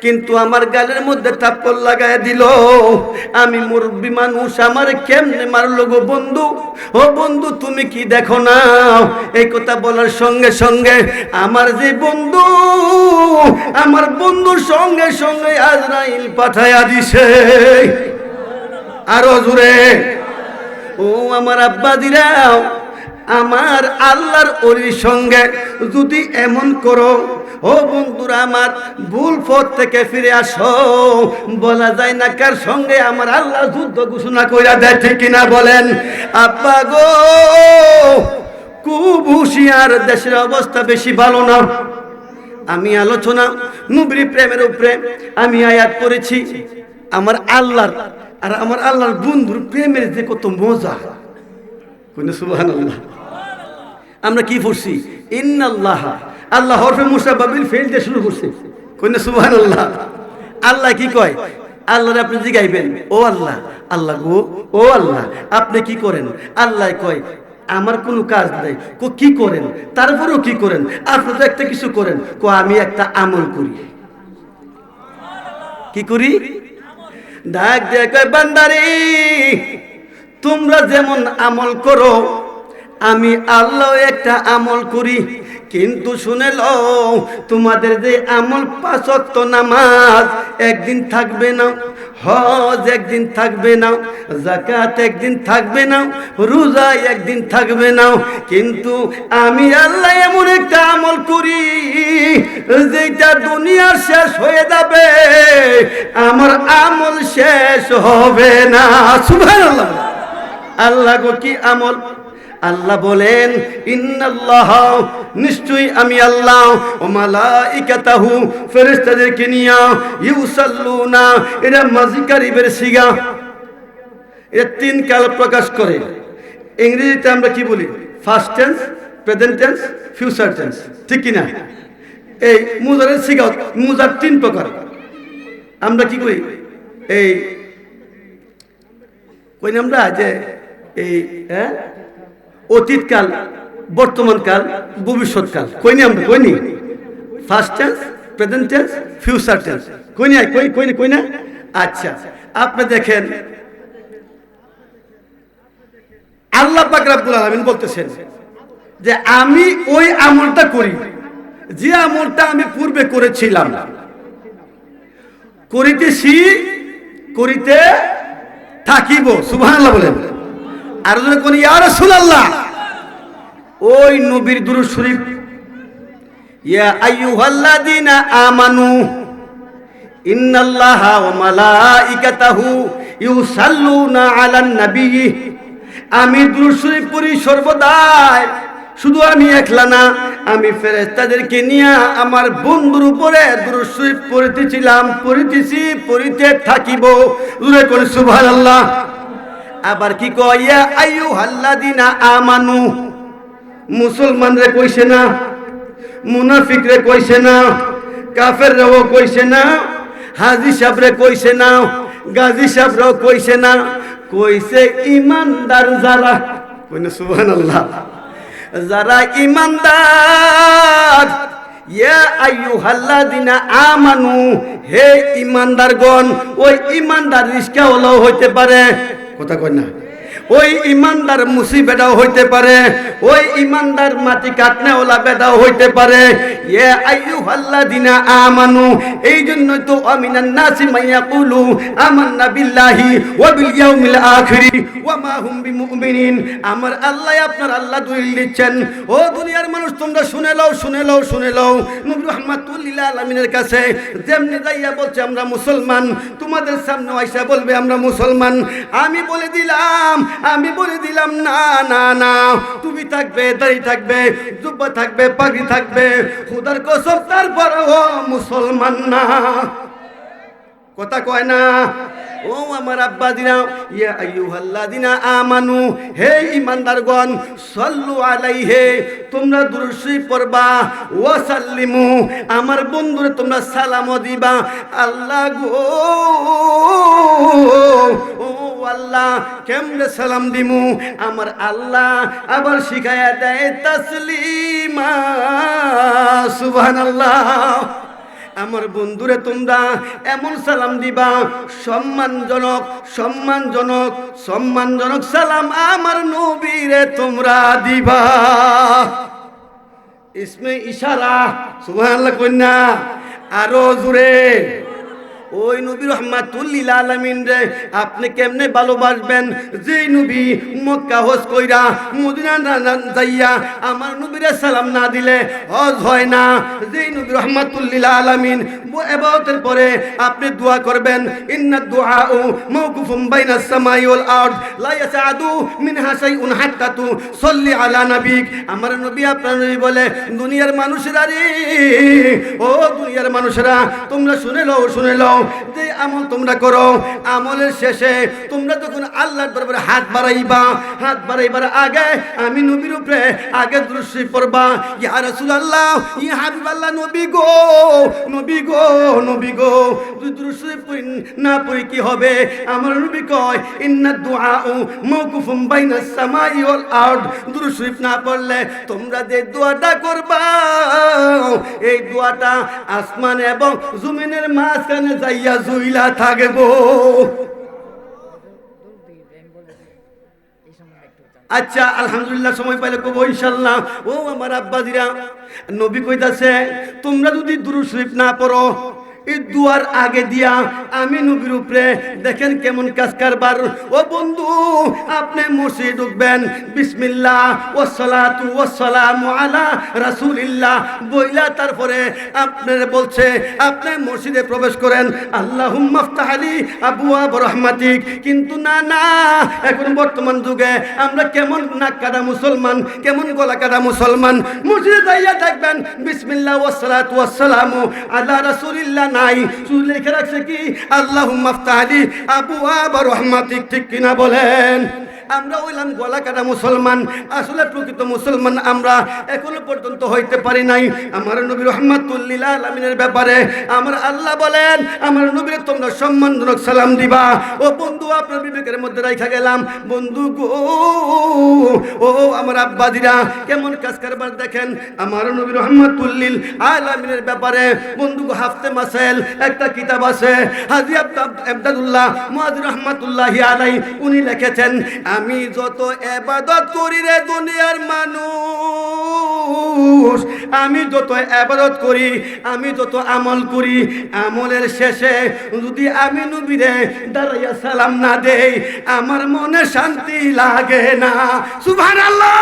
কিন্তু আমার গালের মধ্যে তাপ্পর লাগাই দিল। আমি মুরব্বী মানুষ, আমার কেমনে মারলো গো বন্ধু? ও বন্ধু, তুমি কি দেখো না? এই কথা বলার সঙ্গে সঙ্গে আমার যে বন্ধু, আমার বন্ধুর সঙ্গে সঙ্গে আজরাইল পাঠায়া দিছে। আরো জোরে, ও আমার আব্বাদিরাও, আমার আল্লাহর ওলির সঙ্গে যদি এমন করো, ও বন্ধুরা আমার, ভুল পথ থেকে ফিরে আসো। বলা যায় না কার সঙ্গে আমার আল্লাহ যুদ্ধ ঘোষণা কইরা দেয়, ঠিক কিনা বলেন? আব্বা গো, খুব হুঁশিয়ার, দেশের অবস্থা বেশি ভালো না। আমি আলোচনা নবীর প্রেমের উপরে আমি আয়াত পড়েছি, আমার আল্লাহর আর আমার আল্লাহর বন্ধুর প্রেমের যে কত মজা। সুবহানাল্লাহ। আমরা কি পড়ছি? ইন্নাল্লাহ, আল্লাহ হরফে মুসাবাবিল ফেল দিয়ে শুরু করছে। কইনা সুবহানাল্লাহ। আল্লাহ কি কয়? আল্লাহরে আপনি জিগাইবেন, ও আল্লাহ, আল্লাহ গো, ও আল্লাহ আপনি কি করেন? আল্লাহ কয়, আমার কোনো কাজ নাই। কো কি করেন? তারপরেও কি করেন? আপনি তো একটা কিছু করেন। কো আমি একটা আমল করি। কি করি? ডাক দিয়ে কয়, বান্দারে, তোমরা যেমন আমল করো, আমি আল্লাহ একটা আমল করি। কিন্তু শুনে লও, তোমাদের যে আমল 5 ওয়াক্ত নামাজ একদিন থাকবে না, হজ একদিন থাকবে না, যাকাত একদিন থাকবে না, রোজা একদিন থাকবে না, কিন্তু আমি আল্লাহ এমন একটা আমল করি যেটা দুনিয়া শেষ হয়ে যাবে, আমার আমল শেষ হবে না। সুবহানাল্লাহ। আল্লাহ গো কি আমল? আল্লাহ বলেন, ইন্নাল্লাহ, নিশ্চয়ই আমি আল্লাহ, ও মালাইকাতাহু, ফেরেশতাদেরকে নিয়া, ইউসাল্লুনা, এরা মাজি কারিবের সিগা, এরা 3 কাল প্রকাশ করে। ইংরেজিতে আমরা কি বলি? First tense, present tense, future tense, ঠিক কিনা? এই মুজারের সিগা, মুজার 3 প্রকার। আমরা কি করি? এই কই না আমরা যে এই অতীতকাল, বর্তমানকাল, ভবিষ্যৎকাল, কইনি আমরা? কইনি? First tense, present tense, future tense, কই না কই না। আচ্ছা আপনি দেখেন আল্লাহ পাক রব্বুল আলামিন বলতেছেন যে আমি ওই আমলটা করি যে আমলটা আমি পূর্বে করেছিলাম, করিতেছি, করিতে থাকিব। সুবহানাল্লাহ বলেন। আর যদি কোন ইয়া রাসূলুল্লাহ, ওই নবীর দুরূদ শরীফ, ইয়া আইয়ুহাল্লাযীনা আমানু ইন্নাল্লাহা ওয়া মালাইকাতাহু ইউসাল্লুনা আলান নাবিয়্যি, আমি দুরূদ শরীফ পড়ি সর্বদাই। শুধু আমি একলা না, আমি ফেরেশতাদেরকে নিয়ে আমার বন্ধুর উপরে দুরূদ শরীফ পড়িতেছিলাম, পড়িতেছি, পড়িতে থাকিব। জোরে করে সুবহানাল্লাহ। আবার কি কয়, ইয়া আইয়ুহাল্লাযীনা আমানু, মুসলমানরে কইছে না, মুনাফিকরে কইছে না, কাফেররাও কইছে না, হাজী সাহেবরে কইছে না, গাজী সাহেবরাও কইছে না, কইছে ইমানদার যারা। কইনা সুবহানাল্লাহ। যারা ইমানদার, ইয়া আইয়ুহাল্লাযীনা আমানু, হে ইমানদারগণ। ওই ইমানদার রিস্কাওয়ালাও হইতে পারে, কথা কই না, ওই ইমানদার মুসিবেটাও হইতে পারে, ওই ইমানদার মাটি কাটনেওয়ালা বেটাও হইতে পারে। ইয়া আইয়ুহাল্লাযীনা আমানু, এই জন্যই তো আমিনান নাসি মাইয়াকুলু আমান্না বিল্লাহি ওয়া বিল ইয়াউমিল আখির ওয়া মা হুম বিমুমিনিন। আমার আল্লাহ, আপনার আল্লাহ দলিল দিচ্ছেন। ও দুনিয়ার মানুষ, তোমরা শুনে লও, শুনে লও, শুনে লও। নবী রাহমাতুল লিল আলামিনের কাছে যেমনি যাইয়া বলছে আমরা মুসলমান, তোমাদের সামনে আইসা বলবে আমরা মুসলমান। আমি বলে দিলাম না না না, টুপি থাকবে, দাড়ি থাকবে, জুব্বা থাকবে, পাগড়ি থাকবে, খোদার কসম তারপরও মুসলমান না। কথা কয় না। ও আমার আব্বাদিনা, ইয়া আইয়ুহাল্লাযীনা আমানু, হে ঈমানদারগণ, সাল্লু আলাইহি, তোমরা দুরূদ শরীফ পড়বা, ওয়া সাল্লিমু, আমার বন্ধুরে তোমরা সালামও দিবা। আল্লাহ গো, ও আল্লাহ, কেমনে সালাম দিমু? আমার আল্লাহ আবার শিখায়া দেয় তাসলিমা। সুবহানাল্লাহ। আমার বন্ধুরে তোমরা এমন সালাম দিবা, সম্মানজনক সম্মানজনক সম্মানজনক সালাম আমার নবীরে তোমরা দিবা। ইসমে ইশারা। সুবহানাল্লাহ কন্যা আরো জোরে। ওই নবী রাহমাতুল লিল আলামিন রে আপনি কেমনে ভালোবাসবেন, যে নবী মক্কা হজ কইরা মদিনা যাইয়া আমার নবীরে সালাম না দিলে হজ হয় না। যে নবী রাহমাতুল লিল আলামিন ইবাদতের পরে আপনি দোয়া করবেন, ইন্নাদ দুআউ মাওকুফুম বাইনাস সামাই ওয়াল আরদ লা ইয়াসআদু মিনহা শাইউন হাত্তা তুসাল্লি আলা নাবিক। আমার নবী, আপনার নবী বলে, দুনিয়ার মানুষেরা রে, ও দুনিয়ার মানুষেরা, তোমরা শুনে লও, শুনে লও, যে আমল তোমরা করো, আমলের শেষে তোমরা যখন আল্লাহর দরবারে হাত বাড়াইবা, হাত বাড়াইবার আগে আমি নবীর উপরে আগে দুরূদ শরীফ পড়বা। ইয়া রাসূলুল্লাহ, ইয়া হাবিবাল্লাহ, নবী গো, নবী গো, নবী গো, দুরূদ শরীফ না পড়ি কি হবে? আমার নবী কয়, ইন্নাদ দুআউ মাওকুফুম বাইনাস সামাই ওয়াল আরদ। দুরূদ শরীফ না পড়লে তোমরা যে দোয়াটা করবা, এই দোয়াটা আসমান এবং জমিনের মাঝখানে যাইয়া জুইলা থাকবো। আচ্ছা, আলহামদুলিল্লাহ, সময় পাইলে কব ইনশাআল্লাহ। ও আমার আব্বাজিরা, নবী কইতাছে তোমরা যদি দুরূদ শরীফ না পড়ো, এই দুয়ার আগে দিয়া আমি নবীর উপরে দেখেন কেমন কাজ কারবার। ও বন্ধু, আপনি মসজিদে ঢুকবেন, বিসমিল্লাহ ওয়াসসালাতু ওয়াসসালামু আলা রাসূলিল্লাহ বইলা তারপরে আপনার বলছে আপনি মসজিদে প্রবেশ করেন, আল্লাহুম্মা ইফতাহ লি আবওয়াব রাহমাতিক। কিন্তু না না, এখন বর্তমান যুগে আমরা কেমন নাক কাটা মুসলমান, কেমন গলা কাটা মুসলমান। মসজিদে যাইয়া দেখবেন বিসমিল্লাহ ওয়াসসালাতু ওয়াসসালামু আলা রাসূলিল্লাহ নাই, শুধু লিখে রাখছে কি আল্লাহুম্মা ইফতাহ লি আবওয়াব রাহমাতিক। ঠিক কিনা বলেন? আমরা হইলাম গলা কাটা মুসলমান। আসলে প্রকৃত মুসলমান আমরা এখনো পর্যন্ত হইতে পারি নাই। আমার নবী রাহমাতুল লিল আলামিনের ব্যাপারে আমার আল্লাহ বলেন, আমার নবীর তোমরা সম্মানজনক সালাম দিবা। ও বন্ধু, আপনার বিবেকের মধ্যে রাখা গেলাম বন্ধু গো, ও আমার আব্বাদিরা কেমন কাজ কারবার দেখেন। আমার নবী রাহমাতুল লিল আলামিনের ব্যাপারে বন্ধু গো, হাফতে মাসাইল একটা কিতাব আছে, হাজী আব্দুল্লাহ মুআযির রাহমাতুল্লাহি আলাইহি উনি লিখেছেন, আমি যত ইবাদত করি রে দুনিয়ার মানুষ, আমি যত ইবাদত করি, আমি যত আমল করি, আমলের শেষে যদি আমি নবীরে দাঁড়াইয়া সালাম না দেই আমার মনে শান্তি লাগে না। সুবহানাল্লাহ।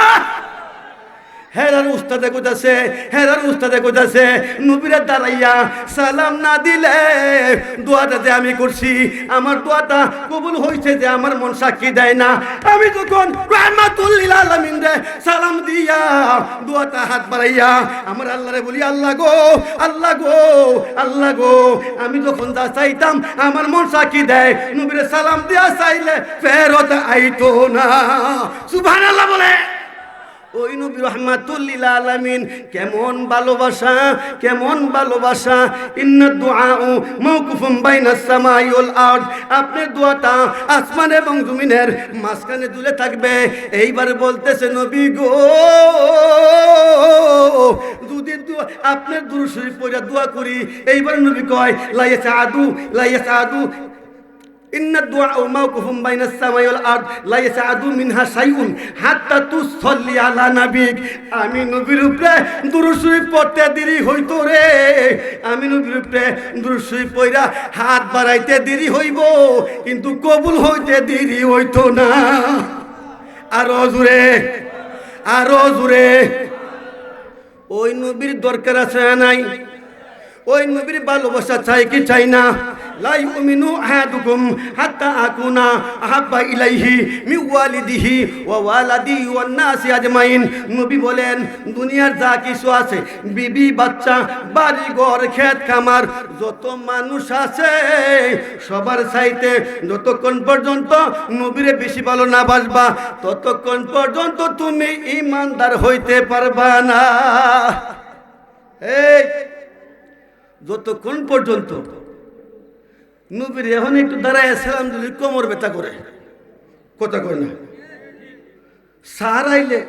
হেরার উস্তাদে কোথাছে, হেরার উস্তাদে কোথাছে নবীরে দাঁড়াইয়া সালাম না দিলে দোয়াটা যে আমি করছি আমার দোয়াটা কবুল হয়েছে যে আমার মন সাক্ষী দেয় না। আমি যখন রাহমাতুল লিল আলামিন রে সালাম দিয়া দোয়াটা হাত বাড়াইয়া আমার আল্লাহরে বলি, আল্লাহ গো, আল্লাহ গো, আল্লাহ গো, আমি যখন যা চাইতাম আমার মন সাক্ষী দেয় নবীরে সালাম দিয়া চাইলে ফেরত আইতো না। সুবহানাল্লাহ বলে। ওই নবী রাহমাতুল লিল আলামিন কেমন ভালোবাসা, কেমন ভালোবাসা। ইন্না দুআউ মাওকুফুম বাইনাস সামাই ওয়াল আরদ, আপনার দোয়াটা আসমান এবং জমিনের মাঝখানে ঝুলে থাকবে। এইবার বলতেছে নবী গো, যদি আপনার দুরূদ শরীফ পড়ে দোয়া করি, এইবার নবী কয় লা ইয়াসাদু, লা ইয়াসাদু ইন্না দুআউ মাওকুফুম বাইনাস সামাই ওয়াল আরদ লা ইয়াসাদু মিনহা শাইউন হাত্তা তুসাল্লি আলা নাবিক। আমি নবীর উপরে দুরূদ শরীফ পড়তে দেরি হইতো রে, আমি নবীর উপরে দুরূদ শরীফ পড়া হাত বাড়াইতে দেরি হইব, কিন্তু কবুল হইতে দেরি হইতো না। আরো জোরে, আরো জোরে। ওই নবীর দরকার আছে নাই? ওই নবীর ভালোবাসা চাই কি চাই না? লা ইউমিনু আহাদুকুম হাত্তা আকুনা আহাব্বা ইলাইহি মিন ওয়ালিদিহি ওয়া ওয়ালাদিহি ওয়ান নাসি আজমাইন। নবী বলেন দুনিয়ার যা কিছু আছে, বিবি বাচ্চা বাড়ি ঘর ক্ষেত খামার যত মানুষ আছে সবার চাইতে যতক্ষণ পর্যন্ত নবীরে বেশি ভালো না বাসবা ততক্ষণ পর্যন্ত তুমি ঈমানদার হইতে পারবা না। এই যতক্ষণ পর্যন্ত নবীর এখন একটু দাঁড়ায় সালাম দিলে কোমর ব্যথা করে, কথা কয় না। স্যার আইলে,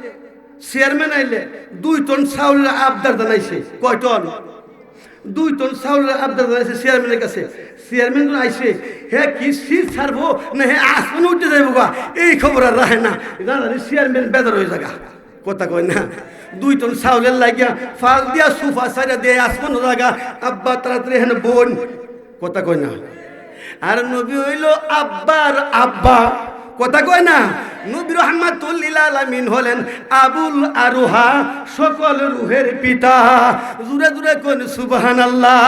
চেয়ারম্যান আইলে 2 টন চাউলের আবদার জানাইছে। কয় টন? 2 টন চাউলের আবদার জানাইছে চেয়ারম্যানের কাছে। চেয়ারম্যান আইসে, হ্যাঁ কি সিট ছাড়বো না হ্যাঁ আসমান উঠে যাইব গা, এই খবর আর রাখে না। চেয়ারম্যান বেদার হয়ে যাগা, কথা কয় না। 2 টন চাউলের লাগিয়া ফাল দিয়া সুফা সাইরা দিয়ে আসমান জায়গা, আব্বা তাড়াতাড়ি হেন বোন, কথা কয় না। আর নবী হইল আব্বার আব্বা, কথা কয় না। নবী রাহমাতুল লিল আলামিন হলেন আবুল আরোহা, সকল রুহের পিতা। জুরে জুরে কোন সুবহানাল্লাহ।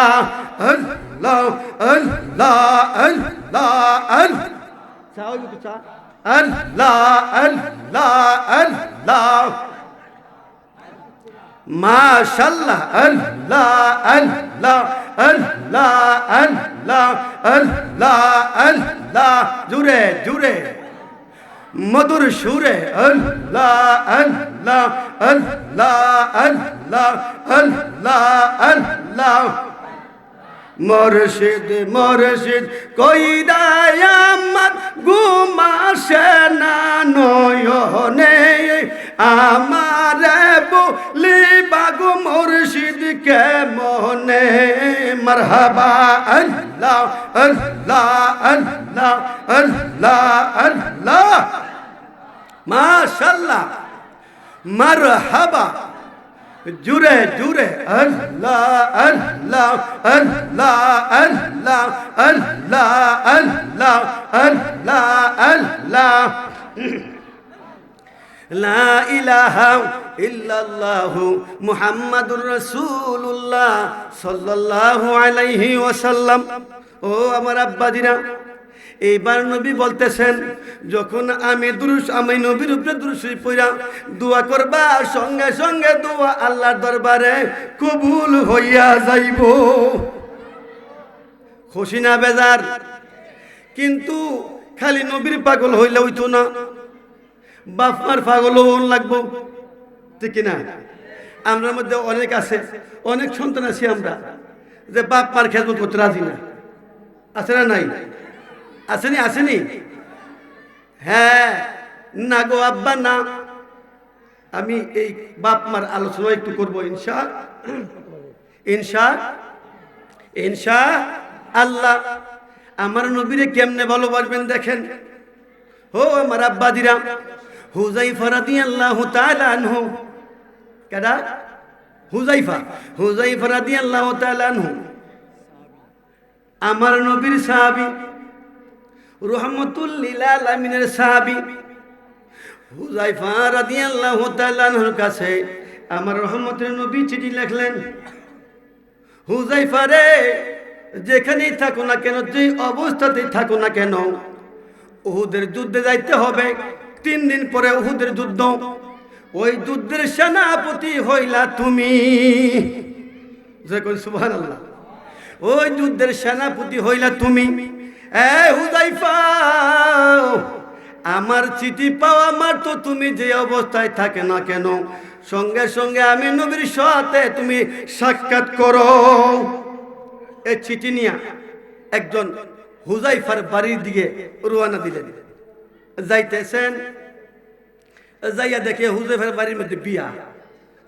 আল্লাহ আল্লাহ আল্লাহ আল্লাহ, চাও একটু চা। আল্লাহ আল্লাহ আল্লাহ, মাশাআল্লাহ। আল্লাহ আল্লাহ আল্লাহ আল্লাহ আল্লাহ আল্লাহ, জুরে জুরে মধুর সুরে। আল্লাহ আল্লাহ আল্লাহ আল্লাহ আল্লাহ আল্লাহ। মুর্শিদ মুর্শিদ কইরা আমার ঘুমাসে না নয়নে, আমারে বলিবা গো মুর্শিদ কেমনে। মারহাবা আল্লাহ আল্লাহ আল্লাহ আল্লাহ আল্লাহ, মাশাআল্লাহ। মারহাবা জুরে জুরে। আল্লাহ আল্লাহ আল্লাহ আল্লাহ আল্লাহ আল্লাহ আল্লাহ আল্লাহ। লা ইলাহা ইল্লাল্লাহু মুহাম্মাদুর রাসূলুল্লাহ সাল্লাল্লাহু আলাইহি ওয়াসাল্লাম। ও আমার আব্বাজিরা, এইবার নবী বলতেছেন যখন আমি নবীর উপরে দুরূদ শরীফ পড়া দোয়া করবা, সঙ্গে সঙ্গে দোয়া আল্লাহর দরবারে কবুল হইয়া যাইব। খুশি না বেজার? কিন্তু খালি নবীর পাগল হইলে হইতো না, বাপ মার পাগল হন লাগবো, ঠিক কিনা? আমরার মধ্যে অনেক আছে, অনেক সন্তান আছি আমরা যে বাপ মার খেদমত করতে রাজি না। আছে না নাই? আসেনি আসেনি? হ্যাঁ, না গো আব্বা না। আমি এই বাপ মার আলোচনা একটু করবো ইনশা ইনশা ইনশা আল্লাহ। আমার নবীরে কেমনে ভালোবাসবেন দেখেন। ও আমার আব্বাদিরা, হুযায়ফা রাদিয়াল্লাহু তাআলা আনহু, কারা? হুযায়ফা রাদিয়াল্লাহু তাআলা আনহু আমার নবীর সাহাবী, রাহমাতুল লিল আলামিনের সাহাবী। হুযায়ফা রাদিয়াল্লাহু তাআলা আনহুর কাছে আমার রহমতের নবী চিঠি লিখলেন, হুযায়ফা রে, যেখানেই থাকো না কেন, যে অবস্থাতেই থাকো না কেন, উহুদের যুদ্ধে যাইতে হবে। 3 দিন পরে উহুদের যুদ্ধ। ওই যুদ্ধের সেনাপতি হইলা তুমি। সুবহানাল্লাহ। ওই যুদ্ধের সেনাপতি হইলা তুমি। হুযায়ফা, আমার চিঠি পাওয়া মাত্র তুমি যে অবস্থায় থাকে না কেন, সঙ্গে সঙ্গে আমি নবীর সাথে তুমি সাক্ষাৎ করো। এই চিঠি নিয়ে একজন হুযায়ফার বাড়ির দিকে রওনা দিলেন। যাইতেছেন, যাইয়া দেখে হুযায়ফার বাড়ির মধ্যে বিয়া।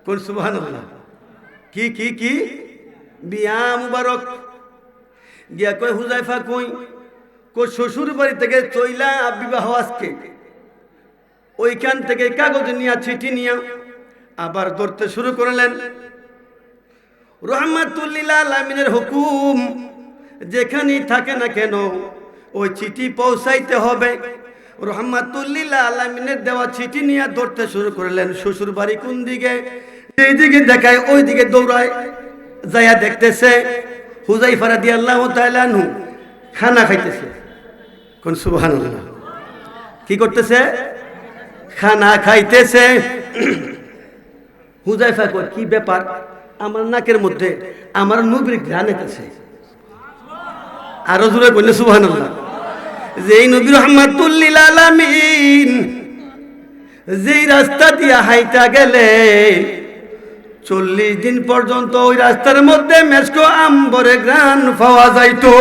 কোন সুবহানাল্লাহ। কি কি কি বিয়া মুবারক। গিয়া কই হুযায়ফা কই? কই শ্বশুর বাড়ি থেকে চইলা বিবাহ আজকে। ওইখান থেকে কাগজ নিয়ে চিঠি নিয়ে আবার ধরতে শুরু করলেন। রাহমাতুল লিল আলামিনের হুকুম, যেখানেই থাকে না কেন ওই চিঠি পৌঁছাইতে হবে। রাহমাতুল লিল আলামিনের দেওয়া চিঠি নিয়ে ধরতে শুরু করলেন। শ্বশুর বাড়ি কোন দিকে? যেই দিকে দেখায় ওই দিকে দৌড়ায়। যাইয়া দেখতেছে হুযায়ফা রাদিয়াল্লাহু তাআলা আনহু খানা খাইতেছে। কোন সুবহানাল্লাহ। কি করতেছে? খানা খাইতেছে। হুযায়ফা কয়, কি ব্যাপার? আমার নাকের মধ্যে আমার নবীর ঘ্রাণ এসেছে। আরো জোরে বললে সুবহানাল্লাহ। যেই নবী রাহমাতুল লিল আলামিন যেই রাস্তা দিয়া হাইটা গেলে 40 দিন পর্যন্ত ওই রাস্তার মধ্যে মেশকো আম্বরে ঘ্রাণ পাওয়া যাইতো।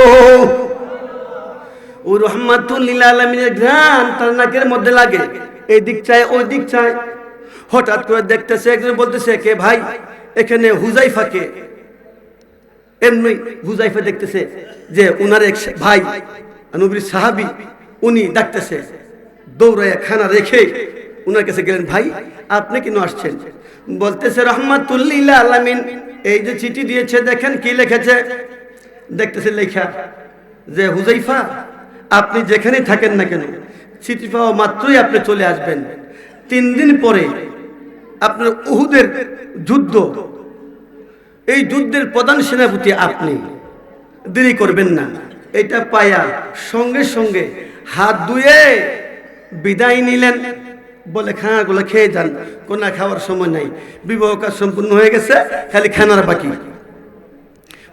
ও রাহমাতুল লিল আলামিনের ঘ্রাণ তার নাকের মধ্যে লাগে, এই দিক চায় ওই দিক চায়। হঠাৎ করে দেখতেছে, একজন বলতেছে, কে ভাই এখানে? হুযায়ফাকে। এমনি হুযায়ফা দেখতেছে যে উনার এক ভাই নবীর সাহাবী, উনি ডাকতেছে। দৌড়াইয়া খানা রেখে উনার কাছে গেলেন, ভাই আপনি কেন আসছেন? বলতেছে, রাহমাতুল লিল আলামিন এই যে চিঠি দিয়েছে, দেখেন কি লিখেছে। দেখতেছে লেখা যে হুযায়ফা, আপনি যেখানে থাকেন না কেন, চিঠি পাওয়া মাত্রই আপনি চলে আসবেন। 3 দিন পরে আপনার উহুদের যুদ্ধ, এই যুদ্ধের প্রধান সেনাপতি আপনি, দেরি করবেন না। এটা পায়া সঙ্গে সঙ্গে হাত ধুয়ে বিদায় নিলেন। বলে, খানাগুলো খেয়ে যান। কোনা খাওয়ার সময় নাই, বিবাহ কাজ সম্পূর্ণ হয়ে গেছে, খালি খানার বাকি।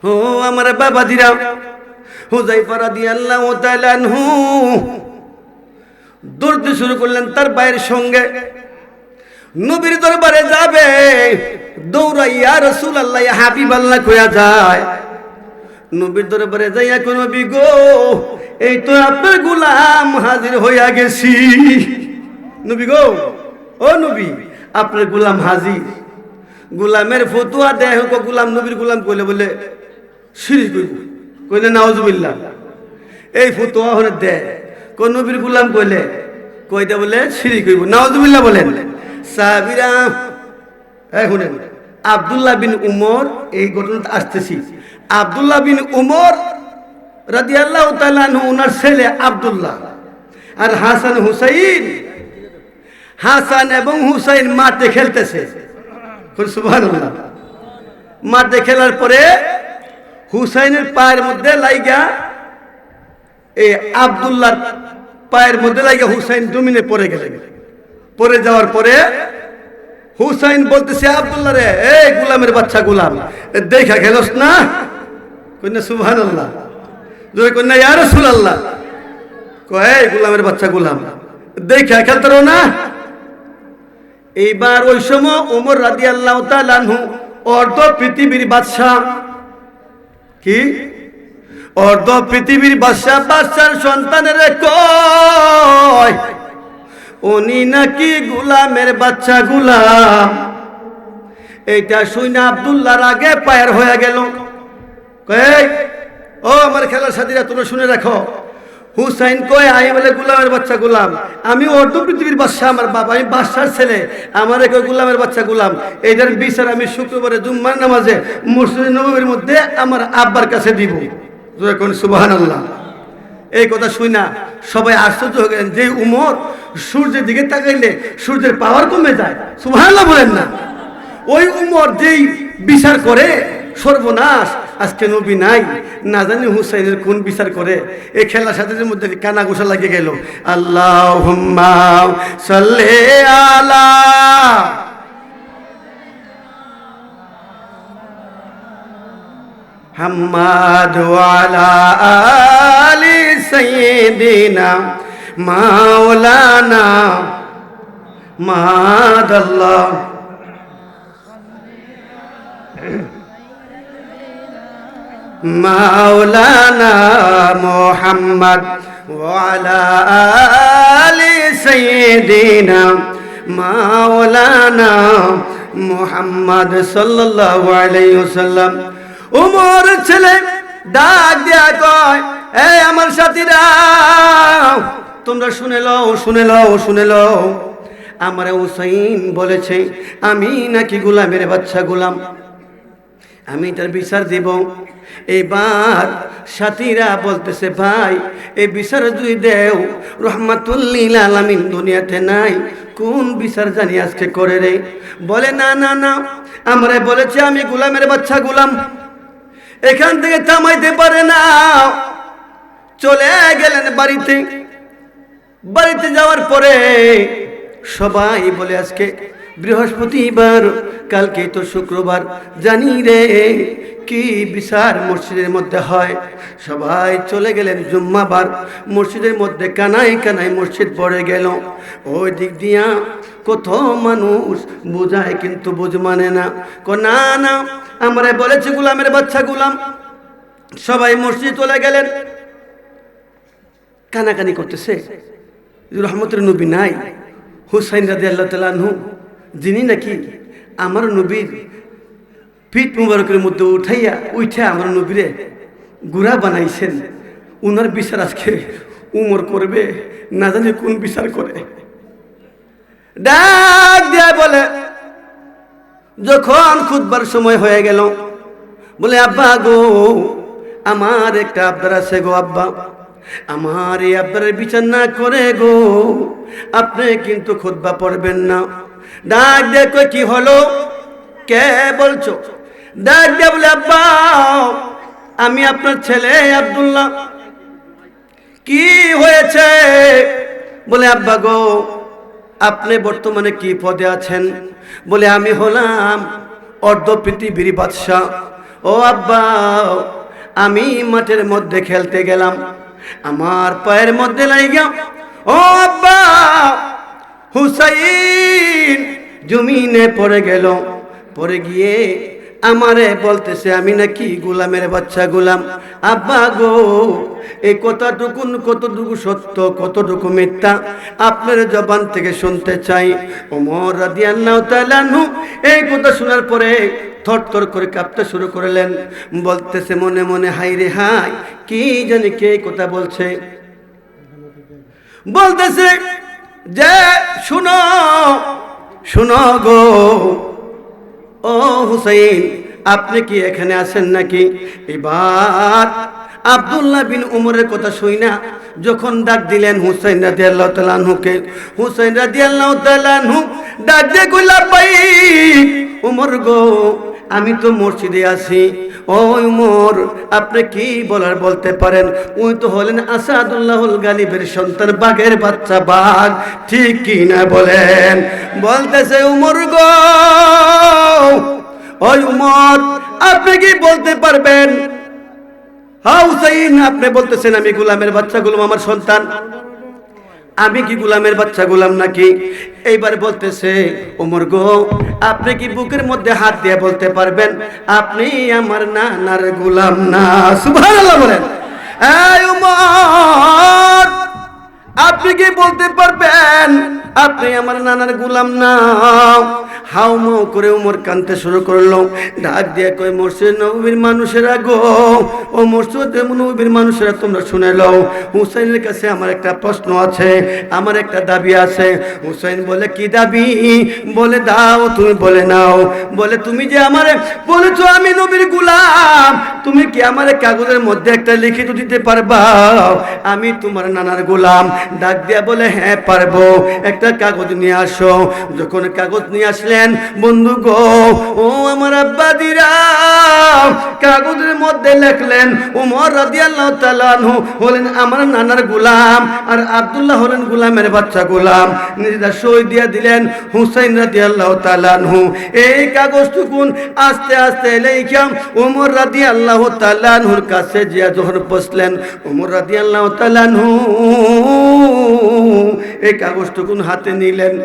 ও আমার বাবাজিরা, হুযায়ফা রাদিয়াল্লাহু তাআলা আনহু দৌড়তে শুরু করলেন তার ভাইয়ের সঙ্গে। নবীর দরবারে যাবে, দৌড়াই ইয়া রাসূলুল্লাহ, ইয়া হাবিবাল্লাহ কইয়া যায়। নবীর দরবারে যাইয়া, কোন নবী গো, এই তো আপনার গোলাম হাজির হইয়া গেছি। নবী গো, ও নবী, আপনার গোলাম হাজির। গোলামের ফতুয়া দেয়, গোলাম নবীর গোলাম কইলে বলে শিরক কইব, কইলে নাউজুবিল্লাহ। এই ফতুয়া হলে দেয়, কোন নবীর গোলাম কইলে কইতে বলে শিরক কইব, নাউজুবিল্লাহ বলেন। সাহাবীরা শুনেন, আব্দুল্লাহ বিন উমর, এই ঘটনাটা আসতেছি। আব্দুল্লাহ বিন উমর রাদিয়াল্লাহু তাআলা আনহু, ওনার ছেলে আব্দুল্লাহ আর হাসান হুসাইন, হাসান এবং হুসাইন মাঠে খেলতেছে। সুবহানাল্লাহ। মাঠে খেলার পরে হুসাইনের পায়ের মধ্যে লাইগা, এই আব্দুল্লাহর পায়ের মধ্যে লাইগা হুসাইন জমিনে পড়ে গেলেন। পড়ে যাওয়ার পরে হুসাইন বলতেছে, আব্দুল্লাহ রে, এই গোলামের বাচ্চা গোলাম, দেখা খেলোস না? কন্যা সুবহানাল্লাহ। যদি কন্যা ইয়া রাসূলুল্লাহ, কয় গোলামের বাচ্চা গোলাম, দেখা খেলতে না? এইবার ওই সময় ওমর রাদিয়াল্লাহু তাআলা আনহু অর্ধ পৃথিবীর বাদশা, কি অর্ধ পৃথিবীর বাদশা, বাদশার সন্তানের কয় উনি নাকি গোলামের বাচ্চা গোলাম। এইটা শুনে আব্দুল্লাহর আগে পায়ের হয়ে গেল। ও আমার খেলার সাথীরা, তোমরা শুনে রাখো, হুসাইন কয় আই বলে গোলামের বাচ্চা গোলাম, আমি অর্ধ পৃথিবীর বাদশা, আমার বাবা, আমি বাদশার ছেলে, আমার কয় গোলামের বাচ্চা গোলাম। এইটার বিচার আমি শুক্রবারে জুম্মার নামাজে মসজিদে নববীর মধ্যে আমার আব্বার কাছে দিব। সুবহানাল্লাহ। এই কথা শুই না সবাই আশ্চর্য হয়ে গেলেন যে উমর সূর্যের দিকে তাকাইলে সূর্যের পাওয়ার কমে যায়। সুবহানাল্লাহ বলেন না। ওই উমর যেই বিচার করে, সর্বনাশ, আজকে নবী নাই, না জানি হুসাইনের কোন বিচার করে। এই খেলার সাথে মধ্যে কানা গোসা লাগিয়ে গেল। আল্লাহুম্মা সাল্লি আলা মুহাম্মাদ ওয়া আলা আলি সাইয়্যিদিনা মাওলানা মাদাল্লাহ মাওলানা মুহাম্মদ ওয়া আলা আলি সাইয়্যিদিনা মাওলানা মুহাম্মদ সাল্লাল্লাহু আলাইহি ওয়াসাল্লাম। উমর ছেলে ডাক দিয়া কয়, এই আমার সাথীরা, তোমরা শুনে লও, শুনে লও, শুনে লও, আমার হুসাইন বলেছে আমি নাকি গোলামের বাচ্চা গোলাম, আমি তার বিচার দিব। এইবার সাথীরা বলতেছে, ভাই এই বিচার যদি দেও, রহমাতুল লিল আলামিন দুনিয়াতে নাই, কোন বিচার জানি আজকে করে রে। বলে না না না, আমরা বলেছে আমি গোলামের বাচ্চা গোলাম, এখান থেকে থামাইতে পারে না। চলে গেলেন বাড়িতে। বাড়িতে যাওয়ার পরে সবাই বলে আজকে বৃহস্পতিবার, কালকে তো শুক্রবার, জানি রে কি বিচার মসজিদের মধ্যে হয়। সবাই চলে গেলেন জুম্মাবার, মসজিদের মধ্যে কানাই কানাই মসজিদ পড়ে গেল। ওই দিক দিয়া কত মানুষ বুঝায় কিন্তু বুঝ মানে না, না না আমরা বলেছি গোলামের বাচ্চা গোলাম। সবাই মসজিদ চলে গেলেন, কানাকানি করতেছে, রহমতের নবী নাই। হুসাইন রাদিয়াল্লাহু তাআলা আনহু, যিনি নাকি আমার নবীর পিঠ মুবারকের মধ্যে উঠে আমার নবীরে গুড়া বানাইছেন, উনার বিচার আজকে উমর করবে, না জানি কোন বিচার করে। ডাক দিয়া বলে, যখন খুতবার সময় হয়ে গেল, বলে আব্বা গো, আমার একটা আবদার আছে গো আব্বা, আমার এই আবদারের বিচার না করে গো আপনি কিন্তু খুতবা পড়বেন না। ডাক দিয়ে কই কি হলো, কে বলছো? ডাক দিয়ে বলে, আব্বা আমি আপনার ছেলে আব্দুল্লাহ। কি হয়েছে? বলে আব্বা গো আপনি বর্তমানে কি পদে আছেন? বলে আমি হলাম অর্ধ পৃথিবীর বাদশা। ও আব্বা, আমি মাঠের মধ্যে খেলতে গেলাম, আমার পায়ের মধ্যে লাগিয়া ও আব্বা হুসাইন জমিনে পড়ে গেল। পড়ে গিয়ে আমারে বলতেছে আমি নাকি গোলামের বাচ্চা গোলাম। আব্বা গো এই কতটুকু সত্য কতটুকু মিথ্যা আপনার জবান থেকে শুনতে চাই। ওমর রাদিয়াল্লাহু তাআলা আনহু এই কথা শোনার পরে থরথর করে কাঁপতে শুরু করলেন, বলতেছে মনে মনে হাই রে হাই, কি জানি কে কথা বলছে। বলতেছে যে শুনো শুনো গো, ও হুসাইন আপনি কি এখানে আছেন নাকি? এবার আব্দুল্লাহ বিন উমরের কথা শুই না যখন ডাক দিলেন হুসাইন রাদিয়াল্লাহু তাআলা আনহুকে, হুসাইন রাদিয়াল্লাহু তাআলা আনহু ডাক দিয়ে কইলা, ভাই উমর গো আমি তো মসজিদে আছি। ও উমর আপনি কি বলার বলতে পারেন। উনি তো হলেন আসাদুল্লাহুল গালিবের সন্তান, বাঘের বাচ্চা বাঘ, ঠিক কি না বলেন? বলতেছে উমর গো, ওই উমর আপনি কি বলতে পারবেন? হ্যাঁ হুসাইন আপনি বলতেছেন আমি গোলামের বাচ্চা, গোলাম আমার সন্তান, আমি কি গোলামের বাচ্চা গোলাম নাকি? এইবার বলতেছে ওমর গো, আপনি কি বুকের মধ্যে হাত দিয়ে বলতে পারবেন আপনি আমার নানার গোলাম না? সুবহানাল্লাহ বলেন। এই ওমর, আপনি কি বলতে পারবেন আপনি আমার নানার গোলাম না? হাউ মাউ করে ওমর কানতে শুরু করলো। ডাক দিয়ে কই, মসজিদ নববীর মানুষেরা গো, ও মসজিদ নববীর মানুষেরা তোমরা শুনে লও, হুসাইনের কাছে আমার একটা প্রশ্ন আছে, আমার একটা দাবি আছে। হুসাইন বলে কি দাবি? বলে দাও, তুমি বলে নাও। বলে তুমি যে আমারে বলেছো আমি নবীর গোলাম, তুমি কি আমারে কাগজের মধ্যে একটা লিখিত দিতে পারবা আমি তোমার নানার গোলাম? ডাক দিয়া বলে হ্যাঁ পারবো, একটা কাগজ নিয়ে আসো। যখন কাগজ নিয়ে আসলেন বন্ধু গো, ও আমার আব্বা দিরা, কাগজের মধ্যে লিখলেন ওমর রাদিয়াল্লাহু তাআলা আনহু হলেন আমার নানার গোলাম, আর আব্দুল্লাহ হলেন গোলামের বাচ্চা গোলাম। নিজেরা সই দিয়ে দিলেন হুসাইন রাদিয়াল্লাহু তাআলা আনহু। এই কাগজটুকুন আস্তে আস্তে লেখা ওমর রাদিয়াল্লাহু তাআলা আনহুর কাছে যে যখন বসলেন, ওমর রাদিয়াল্লাহু তাআলা আনহু এই কাগজটুকুন হাতে নিলেন,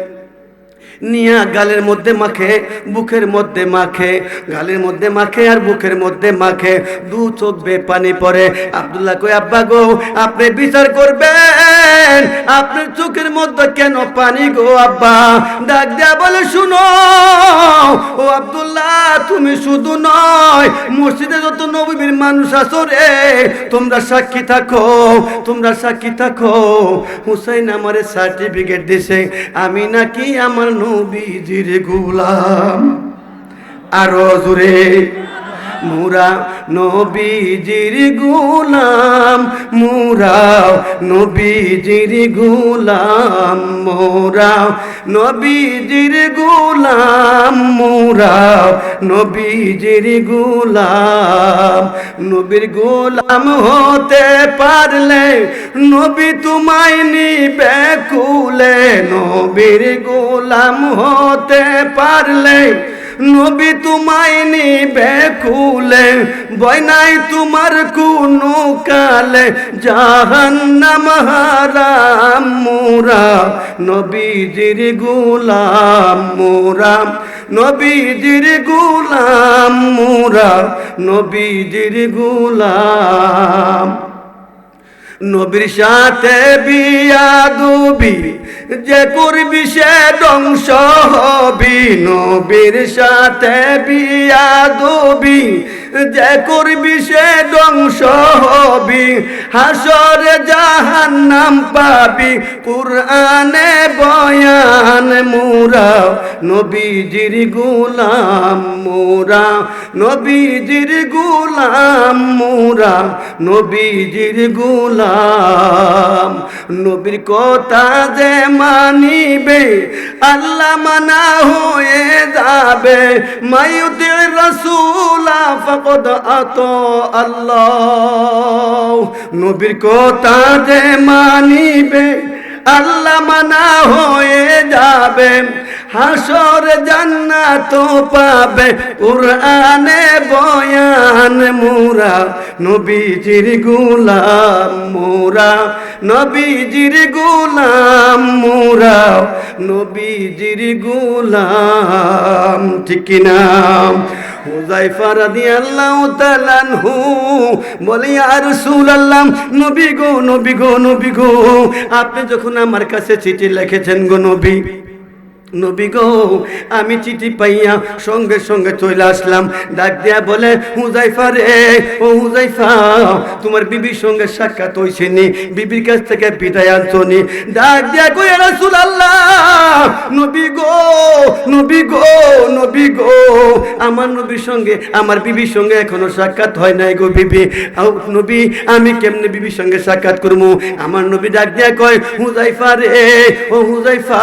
নিয়া গালের মধ্যে মাখে, বুকের মধ্যে মাখে, গালের মধ্যে মাখে আর বুকের মধ্যে মাখে, দু চোখ বে পানি পড়ে। আব্দুল্লাহ কই, আব্বা গো, আপনি বিচার করবেন আপনার চোখের মধ্যে কেন পানি গো আব্বা? ডাক দেয়া বলে শুনো ও আব্দুল্লাহ, তুমি শুধু নয়, মসজিদে যত নবীর মানুষ আছো রে, তোমরা সাক্ষী থাকো, তোমরা সাক্ষী থাকো। হুসাইন আমারে সার্টিফিকেট দিছে আমি নাকি আমার নবীজির গোলাম। আরো জোরে, মুরা নবীজির গোলাম, মুরা নবীজির গোলাম, মোরা নবীজির গোলাম, মুরা নবীজির গোলাম। নবীর গোলাম হতে পারলে নবী তোমায় নিবে কুলে, নবীর গোলাম হতে পারলে নবী তোমায় নিবে কুলে, ভয় নাই তোমার কোনো কালে, জাহান্নাম হারাম। মোরা নবীজির গোলাম, মোরা নবীজির গোলাম, মোরা নবীজির গোলাম। নবীর সাথে বিয়াদবি যে করবি সে ধ্বংস হবি, নবীর সাথে বিয়াদবি যে করবি সে ধ্বংস হবি, হাসরে জাহান্নাম পাবি, কুরআনে বয়ান। মোরা নবীজির গোলাম, মোরা নবীজির গোলাম, মোরা নবীজির গোলাম। নবীর কথা যে মানিবে আল্লাহ মানা হয়ে যাবে, মায়ুতির রাসূলা ফাকাদ আতা আল্লাহ। নবীর কথা যে মানিবে আল্লাহ মানা হয়ে যাবে, হাসর জান্নাত পাবে, কুরআনে বয়ান। মোরা নবীজির গোলাম, মোরা নবীজির গোলাম, মোরা নবীজির গোলাম। ঠিক কিনা? হুযায়ফা রাদিয়াল্লাহু তাআলা আনহু বলে, ইয়া রাসূলুল্লাহ, নবী গো, নবী গো, নবী গো, আপনি যখন আমার কাছে চিঠি লিখেছেন গো নবী, নবী গো, আমি চিঠি পাইয়া সঙ্গে সঙ্গে চলে আসলাম। ডাক দিয়া বলে, হুযায়ফা রে, ও হুযায়ফা, তোমার বিবির সঙ্গে সাক্ষাৎ হইছে নি? বিবির কাছ থেকে বিদায় আনছনি? ডাক দিয়া কই, ইয়া রাসূলুল্লাহ, নবী গো, নবী গো, নবী গো, আমার নবীর সঙ্গে আমার বিবির সঙ্গে এখনো সাক্ষাৎ হয় নাই গো বিবি। নবী, আমি কেমনে বিবির সঙ্গে সাক্ষাৎ করবো? আমার নবী ডাক দিয়া কয়, হুযায়ফা রে, ও হুযায়ফা,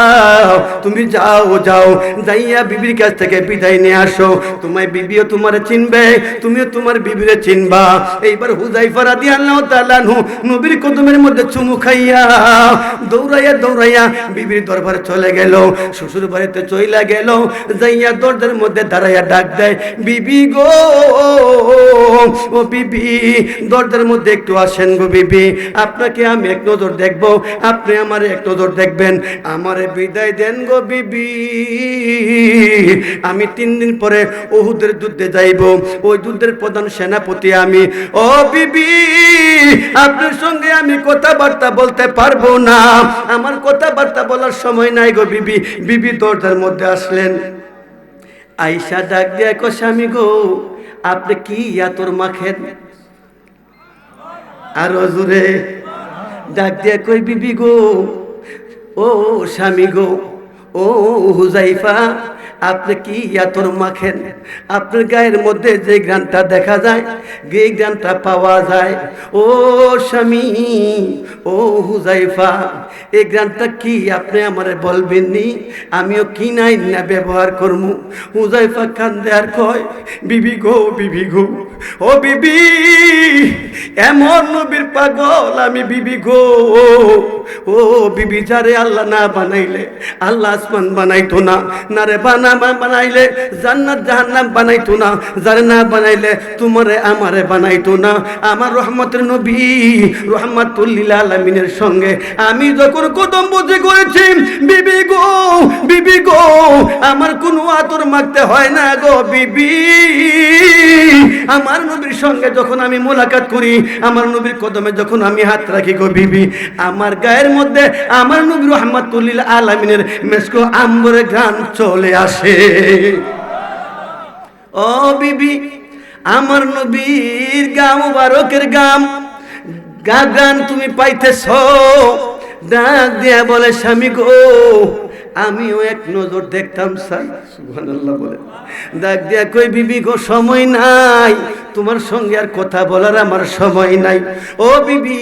তুমি যাও যাও যাইয়া বিবির কাছ থেকে বিদায় নিয়ে আসো, তোমার বিবিও তোমার চিনবে, তুমিও তোমার বিবিরে চিনবা। এইবার হুযায়ফা রাদিয়াল্লাহু তাআলা আনহু নবীর কদমের মধ্যে চুমু খাইয়া দৌড়াইয়া দৌড়াইয়া বিবির দরবারে চলে গেল, শ্বশুর বাড়িতে চইলা গেল, যাইয়া দরজার মধ্যে দাঁড়াইয়া ডাক দেয়, বিবি গো, ও বিবি, দরজার মধ্যে একটু আসেন গো বিবি, আপনাকে আমি এক নজর দেখবো, আপনি আমারে এক নজর দেখবেন, আমারে বিদায় দেন গো বিবি, আমি 3 দিন পরে উহুদের যুদ্ধে যাইব, ওই যুদ্ধের প্রধান সেনাপতি আমি। ও বিবি, আপনার সঙ্গে আমি কথাবার্তা বলতে পারবো না, আমার কথাবার্তা বলার সময় নাই গো বিবি। বিবি দরজার মধ্যে আসলেন, আয়েশা ডাক দিয়ে কো, স্বামী গো, আপনি কি আতর মাখেন? আর জোরে ডাক দিয়ে কই, বিবি গো, ও স্বামী গো, ও হুযায়ফা, আপনি কি আতর মাখেন? আপনার গায়ের মধ্যে যে গ্রানটা দেখা যায়, যে গ্রানটা পাওয়া যায়, ও স্বামী, ও হুযায়ফা, এই গ্রানটা কি আপনি আমারে বলবেন নি? আমিও কি নাই না ব্যবহার করবো। হুযায়ফা কান্দে আর কয়, বিবি গো, বিবি গো, ও বিবি, এমন নবীর পাগল আমি বিবি গো, ও বিবি, যারে আল্লাহ না বানাইলে আল্লাহ আসমান বানাইতো না, না রে বানাইলে জান্নাত জাহান্নাম বানাইতো না, যারে না বানাইলে তোমারে আমারে বানাইতো না। আমার রহমতের নবী রহমাতুল লিল আলামিনের সঙ্গে আমি যখন কদম বুঝে করেছি, বিবি গো, বিবি গো, আমার কোনো আতর মাখতে হয় না গো বিবি। আমার নবীর সঙ্গে যখন আমি মোলাকাত করি, আমার নবীর কদমে যখন আমি হাত রাখি গো বিবি, আমার গায়ের মধ্যে আমার নবী রহমাতুল লিল আলামিনের মেসকো আম্বরে গান চলে আসে। ও বিবি, আমার নবীর গাম মুবারকের গান তুমি পাইতেছ? ডাক দিয়া বলে, স্বামী গো, আমিও এক নজর দেখতাম স্যার। সুবহানাল্লাহ বলে ডাক দিয়া কই, বিবি গো, সময় নাই, তোমার সঙ্গে আর কথা বলার আমার সময় নাই। ও বিবি,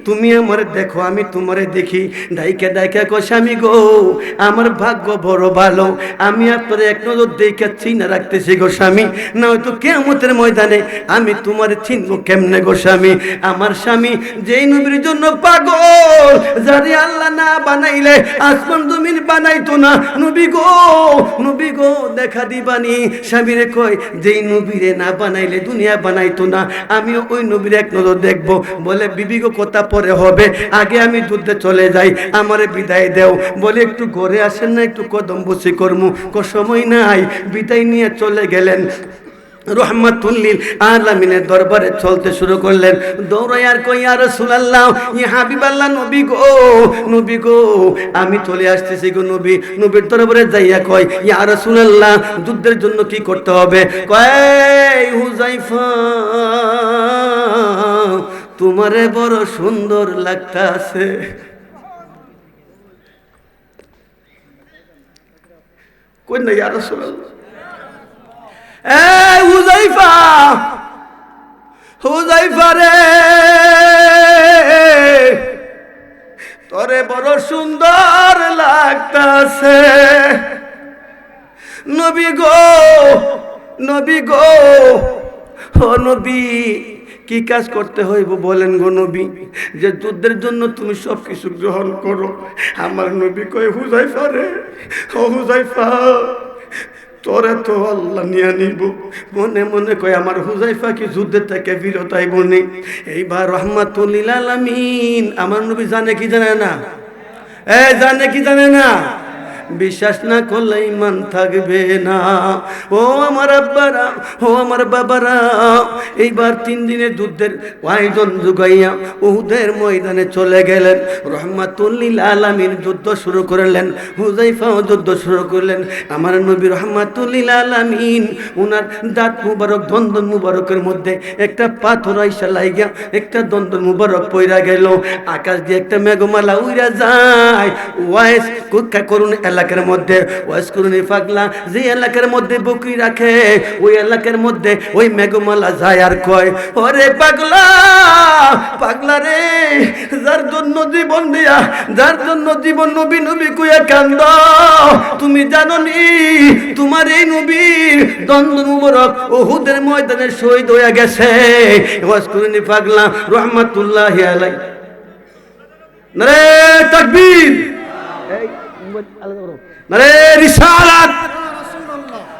তুমি আমারে দেখো, আমি তোমারে দেখি। ডাইকা ডাইকা কই, স্বামী গো, আমার ভাগ্য বড় ভালো, আমি আপনার এক নজর দেখে চিনা রাখতেছি গো স্বামী, না হয়তো কিয়ামতের ময়দানে আমি তোমারে চিনবো কেমনে গো স্বামী। আমার স্বামী যেই নবীর জন্য পাগল, যারে আল্লাহ না বানাইলে আসমান জমিন বানাইতো না, নবী গো, নবী গো, দেখা দিবানি। স্বামীরে কয়, যেই নবীরে না বানাইলে দুনিয়া বানাইতো না, আমিও ওই নবীর এক নজর দেখবো। বলে, বিবি গো, কথা পরে হবে, আগে আমি যুদ্ধে চলে যাই, আমারে বিদায় দেও। বলে, একটু ঘরে আসেন না, একটু কদম বসি করমু। সময় নাই, বিদায় নিয়ে চলে গেলেন। রহমাতুল লিল আলামিনের দরবারে চলতে শুরু করলেন, দৌড়াই আর কই, ইয়া রাসূলুল্লাহ, ইয়া হাবিবাল্লাহ, নবী গো, নবী গো, আমি চলে আসতেছি গো নবী। নবীর দরবারে যাইয়া কয়, ইয়া রাসূলুল্লাহ, যুদ্ধের জন্য কি করতে হবে? কয়, হুযায়ফা, তোমারে বড় সুন্দর লাগতাছে। কই না, ইয়া রাসূলুল্লাহ, এই হুযায়ফা, হুযায়ফা রে, তোরে বড় সুন্দর লাগতাছে। নবী গো, নবী গো, ও নবী, কি কাজ করতে হইব বলেন গো নবী, যে যুদ্ধের জন্য তুমি সব কিছু গ্রহণ করো। আমার নবী কয়, হুযায়ফা রে, ও হুযায়ফা, তোরে তো আল্লাহ নিয়ে নিব। মনে মনে কয়, আমার হুযায়ফা কি যুদ্ধের থেকে বিরত আইব নি? এইবার রহমাতুল লিল আলামিন, আমার নবী জানে কি জানে না? জানে কি জানে না? বিশ্বাস না করলে ঈমান থাকবে না। ও আমার আব্বারা, ও আমার বাবারা, এইবার 3 দিনের যুদ্ধের আয়োজন জুগাইয়া উহুদের ময়দানে চলে গেলেন। রহমাতুল লিল আলামিন যুদ্ধ শুরু করলেন, হুযায়ফাও যুদ্ধ শুরু করলেন। আমার নবী রহমাতুল লিল আলামিন, উনার দাঁত মুবারক, দন্দন মুবারকের মধ্যে একটা পাথর আইসা লাইগা একটা দন্দন মুবারক পইরা গেল। আকাশ দিয়ে একটা মেঘমালা উইরা যায়, ওয়াইস করুন এলাকার মধ্যে ওয়াসকুরুনি পাগলা যে এলাকার মধ্যে বকরি রাখে ওই এলাকার মধ্যে ওই মেঘমালা যায় আর কয় ওরে পাগলা পাগলা রে যার জন্য জীবন দিয়া যার জন্য জীবন নবী নবী কইয়া কান্দ তুমি জানো নি তোমার এই নবীর দ্বন্দ্ব মুবারক উহুদের ময়দানে শহীদ হয়ে গেছে ওয়াসকুরুনি পাগলা রাহমাতুল্লাহি আলাইহি নারে তাকবীর নারে রিসালাত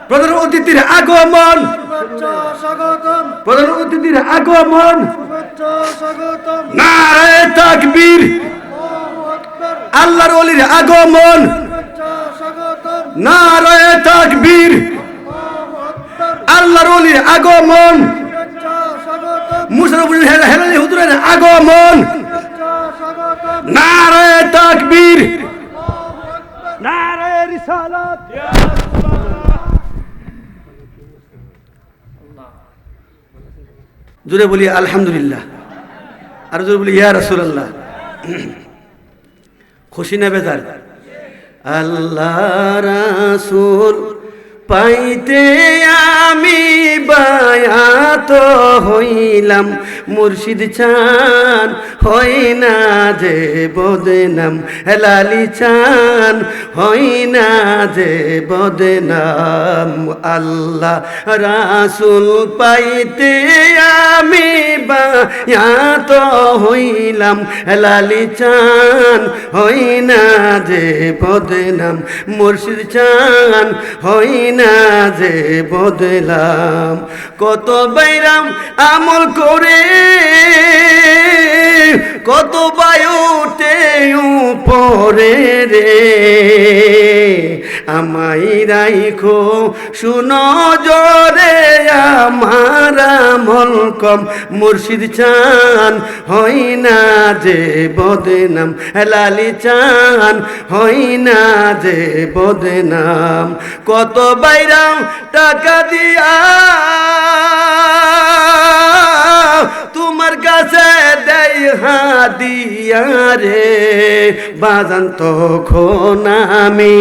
প্রধান অতিথির আগমন প্রধান অতিথির আগমন নারে তাকবীর আল্লাহর ওলির আগমন নারে তাকবীর আল্লাহর ওলির আগমন মুশাররফুল হেলালি হুজুরের আগমন নারে তাকবীর নারে রিসালাত জোরে বলি আলহামদুলিল্লাহ আর জোরে বলি ইয়া রাসূলুল্লাহ খুশি না বেজার আল্লাহ রাসূল পাইতে আমি বায়াত হইলাম মুর্শিদ চান হই না যে বদনাম হেলালি চান হই না যে বদনাম আল্লাহ রাসূল পাইতে আমি বায়াত হইলাম হেলালি চান হই না যে বদনাম মুর্শিদ চান হই না যে বদলাম কত বাইরাম আমল করে কত বায়ুতে উপরে রে আমায় রাইখো শুনো জোরে আমার আমল কম মুর্শিদ চান হই না যে বদনাম হেলালি চান হই না যে বদনাম কত বাইরাম টাকা দিয়া তোমার কাছে দেই হাদিয়া রে বাজান তখন আমি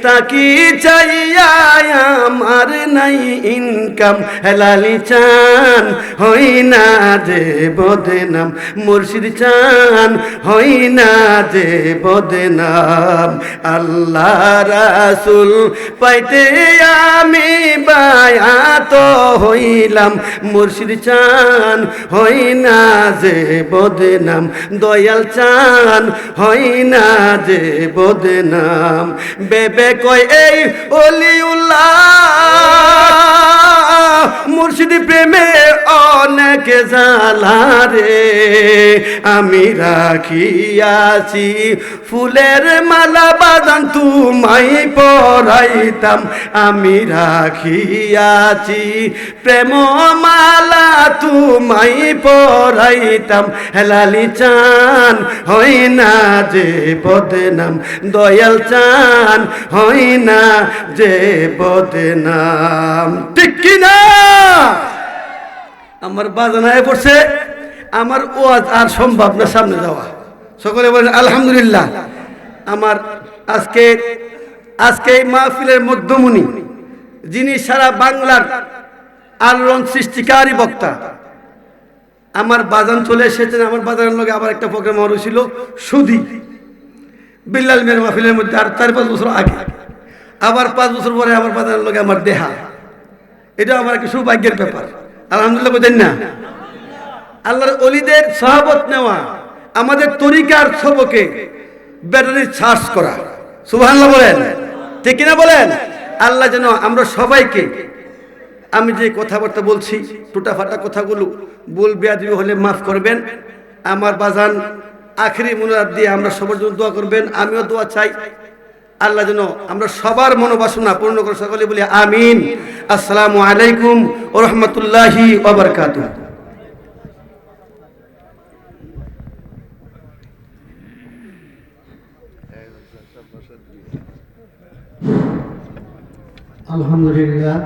তাকি চাইয়া আমার নাই ইনকাম হেলালি চান হই না যে বদনাম মুর্শিদ চান হই না যে বদনাম আল্লাহ রাসূল পাইতে আমি বায়াত হইলাম মুর্শিদ চান হই না যে বদনাম দয়াল চান হই না যে বদনাম বেবে কয় এই ওলিউল্লাহ মুর্শিদ প্রেমে অনেক জ্বালা রে আমি রাখিয়াছি ফুলের মালা বাজান তুমাই পরাইতাম আমি রাখিয়াছি প্রেম মালা তুমাই পরাইতাম হেলালি চান হই না যে বদনাম দয়াল চান হই না যে বদনাম ঠিক কিনা আমার বাজানায় পড়ছে আমার ওয়াজ আর সম্ভব না সামনে যাওয়া সকলে বলেন আলহামদুলিল্লাহ আমার আজকে এই মাহফিলের মধ্যমণি যিনি সারা বাংলার আলোড়ন সৃষ্টিকারী বক্তা আমার বাজান চলে এসেছেন আমার বাজারের লগে আবার একটা প্রোগ্রাম হয়েছিল সুদি বিল্লাল মেয়ের মাহফিলের মধ্যে আর 4-5 বছর আগে আবার 5 বছর পরে আমার বাজারের লগে আমার দেখা এটা আমার একটা সৌভাগ্যের ব্যাপার আলহামদুলিল্লাহ বলেন না আল্লাহর ওলিদের সহবত নেওয়া আমাদের তরিকার সবকে ব্যাটারি চার্জ করা সুবহানাল্লাহ বলেন ঠিক কিনা বলেন আল্লাহ যেন আমরা সবাইকে আমি যে কথাবার্তা বলছি টুটাফাটা কথাগুলো ভুল বেয়াদবি হলে মাফ করবেন আমার বাজান আখেরি মুনাজাত দিয়ে আমরা সবার জন্য দোয়া করবেন আমিও দোয়া চাই আল্লাহ যেন আমরা সবার মনোবাসনা পূর্ণ করে সকলে বলি আমিন আসসালামু আলাইকুম ওয়া রাহমাতুল্লাহি ওয়া বারাকাতুহু আলহামদুলিল্লাহ